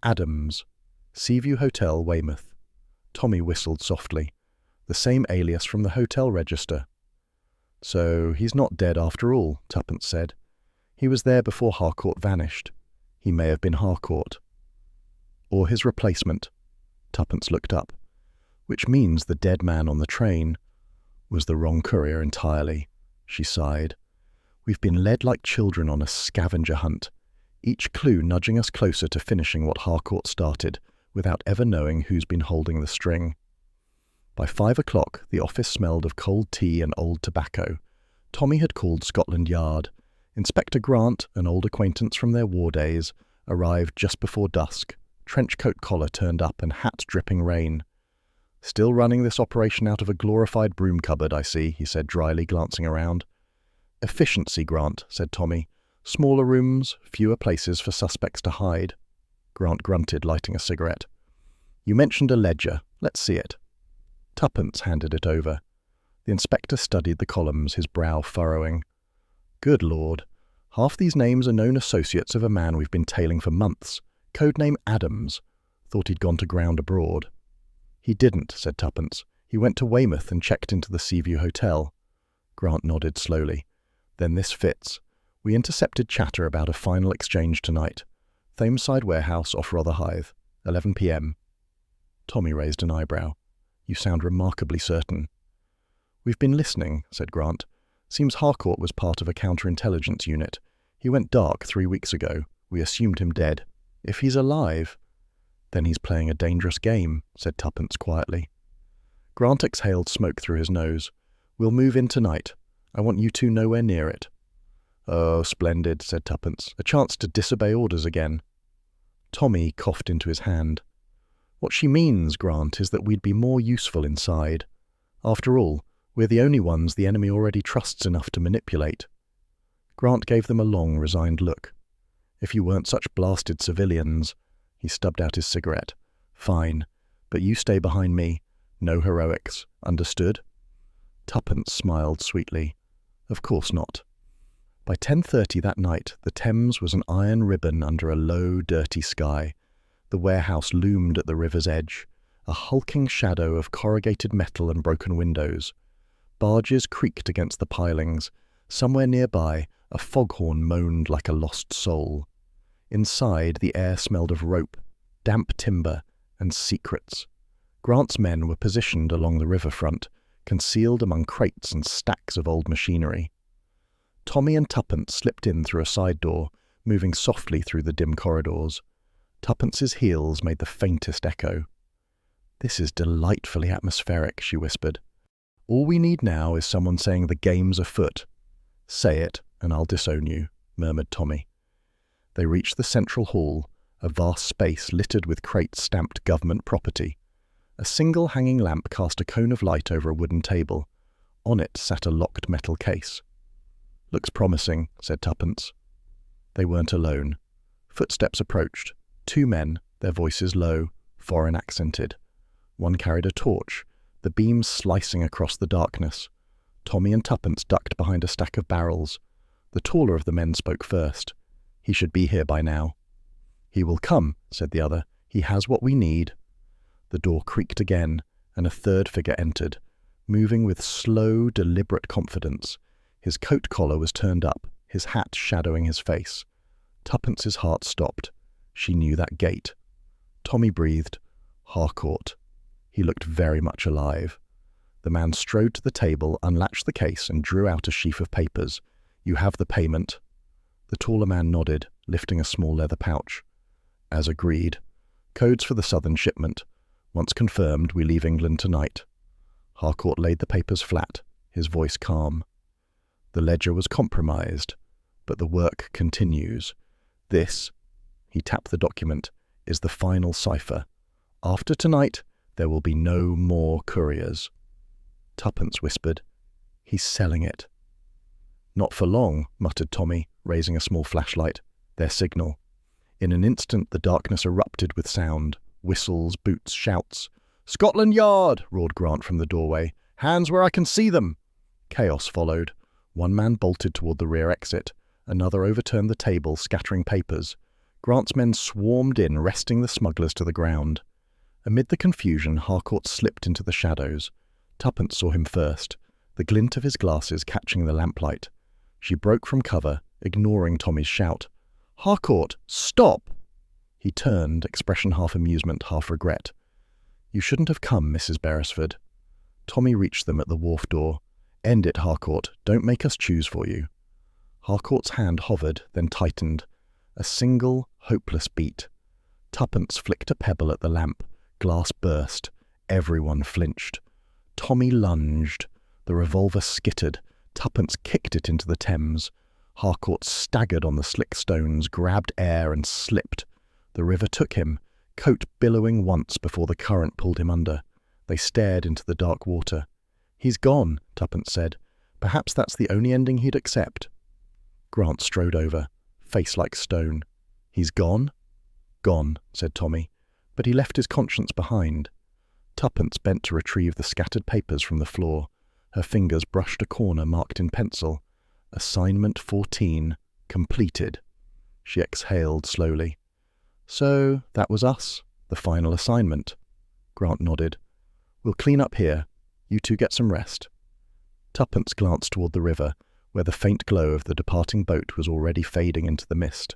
"Adams, Seaview Hotel, Weymouth." Tommy whistled softly. The same alias from the hotel register. "So he's not dead after all," Tuppence said. "He was there before Harcourt vanished. He may have been Harcourt. Or his replacement." Tuppence looked up. "Which means the dead man on the train was the wrong courier entirely." She sighed. "We've been led like children on a scavenger hunt, each clue nudging us closer to finishing what Harcourt started, without ever knowing who's been holding the string." By 5 o'clock, the office smelled of cold tea and old tobacco. Tommy had called Scotland Yard. Inspector Grant, an old acquaintance from their war days, arrived just before dusk, trench coat collar turned up and hat dripping rain. "Still running this operation out of a glorified broom cupboard, I see," he said dryly, glancing around. "Efficiency, Grant," said Tommy. "Smaller rooms, fewer places for suspects to hide." Grant grunted, lighting a cigarette. "You mentioned a ledger. Let's see it." Tuppence handed it over. The inspector studied the columns, his brow furrowing. "Good Lord. Half these names are known associates of a man we've been tailing for months. Codename Adams. Thought he'd gone to ground abroad." "He didn't," said Tuppence. "He went to Weymouth and checked into the Seaview Hotel." Grant nodded slowly. "Then this fits. We intercepted chatter about a final exchange tonight. Thameside Warehouse off Rotherhithe, 11 p.m. Tommy raised an eyebrow. "You sound remarkably certain." "We've been listening," said Grant. "Seems Harcourt was part of a counterintelligence unit. He went dark 3 weeks ago. We assumed him dead. If he's alive—" "Then he's playing a dangerous game," said Tuppence quietly. Grant exhaled smoke through his nose. "We'll move in tonight. I want you two nowhere near it." "Oh, splendid," said Tuppence. "A chance to disobey orders again." Tommy coughed into his hand. "What she means, Grant, is that we'd be more useful inside. After all, we're the only ones the enemy already trusts enough to manipulate." Grant gave them a long, resigned look. "If you weren't such blasted civilians—" He stubbed out his cigarette. "Fine, but you stay behind me. No heroics. Understood?" Tuppence smiled sweetly. "Of course not." By 10:30 that night, the Thames was an iron ribbon under a low, dirty sky. The warehouse loomed at the river's edge, a hulking shadow of corrugated metal and broken windows. Barges creaked against the pilings. Somewhere nearby, a foghorn moaned like a lost soul. Inside, the air smelled of rope, damp timber, and secrets. Grant's men were positioned along the riverfront, concealed among crates and stacks of old machinery. Tommy and Tuppence slipped in through a side door, moving softly through the dim corridors. Tuppence's heels made the faintest echo. "This is delightfully atmospheric," she whispered. "All we need now is someone saying the game's afoot." "Say it, and I'll disown you," murmured Tommy. They reached the central hall, a vast space littered with crates stamped government property. A single hanging lamp cast a cone of light over a wooden table. On it sat a locked metal case. "Looks promising," said Tuppence. They weren't alone. Footsteps approached. 2 men, their voices low, foreign accented. One carried a torch, the beam slicing across the darkness. Tommy and Tuppence ducked behind a stack of barrels. The taller of the men spoke first. "He should be here by now." "He will come," said the other. "He has what we need." The door creaked again, and a third figure entered, moving with slow, deliberate confidence. His coat collar was turned up, his hat shadowing his face. Tuppence's heart stopped. She knew that gait. Tommy breathed. Harcourt. He looked very much alive. The man strode to the table, unlatched the case, and drew out a sheaf of papers. "You have the payment." The taller man nodded, lifting a small leather pouch. As agreed. Codes for the southern shipment. Once confirmed, we leave England tonight. Harcourt laid the papers flat, his voice calm. The ledger was compromised, but the work continues. This, he tapped the document, is the final cipher. After tonight, there will be no more couriers. Tuppence whispered, "He's selling it." "Not for long," muttered Tommy, raising a small flashlight. Their signal. In an instant the darkness erupted with sound. Whistles, boots, shouts. "Scotland Yard!" roared Grant from the doorway. "Hands where I can see them!" Chaos followed. One man bolted toward the rear exit. Another overturned the table, scattering papers. Grant's men swarmed in, wresting the smugglers to the ground. Amid the confusion, Harcourt slipped into the shadows. Tuppence saw him first, the glint of his glasses catching the lamplight. She broke from cover, ignoring Tommy's shout. "Harcourt, stop!" He turned, expression half amusement, half regret. "You shouldn't have come, Mrs. Beresford." Tommy reached them at the wharf door. "End it, Harcourt. Don't make us choose for you." Harcourt's hand hovered, then tightened. A single, hopeless beat. Tuppence flicked a pebble at the lamp. Glass burst. Everyone flinched. Tommy lunged. The revolver skittered. Tuppence kicked it into the Thames. Harcourt staggered on the slick stones, grabbed air and slipped. The river took him, coat billowing once before the current pulled him under. They stared into the dark water. "He's gone," Tuppence said. Perhaps that's the only ending he'd accept. Grant strode over, face like stone. "He's gone?" "Gone," said Tommy, "but he left his conscience behind." Tuppence bent to retrieve the scattered papers from the floor. Her fingers brushed a corner marked in pencil. Assignment 14, completed. She exhaled slowly. "So, that was us, the final assignment." Grant nodded. "We'll clean up here. You two get some rest." Tuppence glanced toward the river, where the faint glow of the departing boat was already fading into the mist.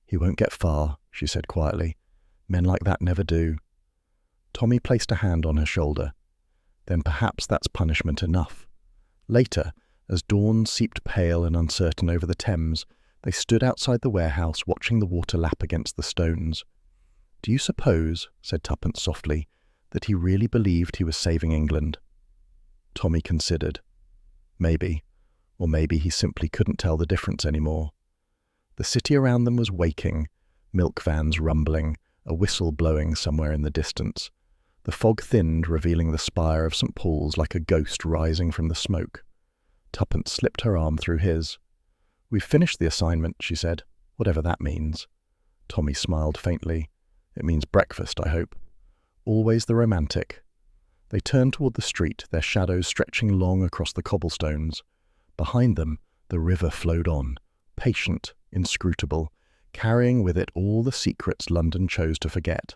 "He won't get far," she said quietly. "Men like that never do." Tommy placed a hand on her shoulder. "Then perhaps that's punishment enough." Later, as dawn seeped pale and uncertain over the Thames, they stood outside the warehouse watching the water lap against the stones. "Do you suppose," said Tuppence softly, "that he really believed he was saving England?" Tommy considered. Maybe. Or maybe he simply couldn't tell the difference anymore. The city around them was waking, milk vans rumbling, a whistle blowing somewhere in the distance. The fog thinned, revealing the spire of St. Paul's like a ghost rising from the smoke. Tuppence slipped her arm through his. "We've finished the assignment," she said, "whatever that means." Tommy smiled faintly. "It means breakfast, I hope." Always the romantic. They turned toward the street, their shadows stretching long across the cobblestones. Behind them, the river flowed on, patient, inscrutable, carrying with it all the secrets London chose to forget.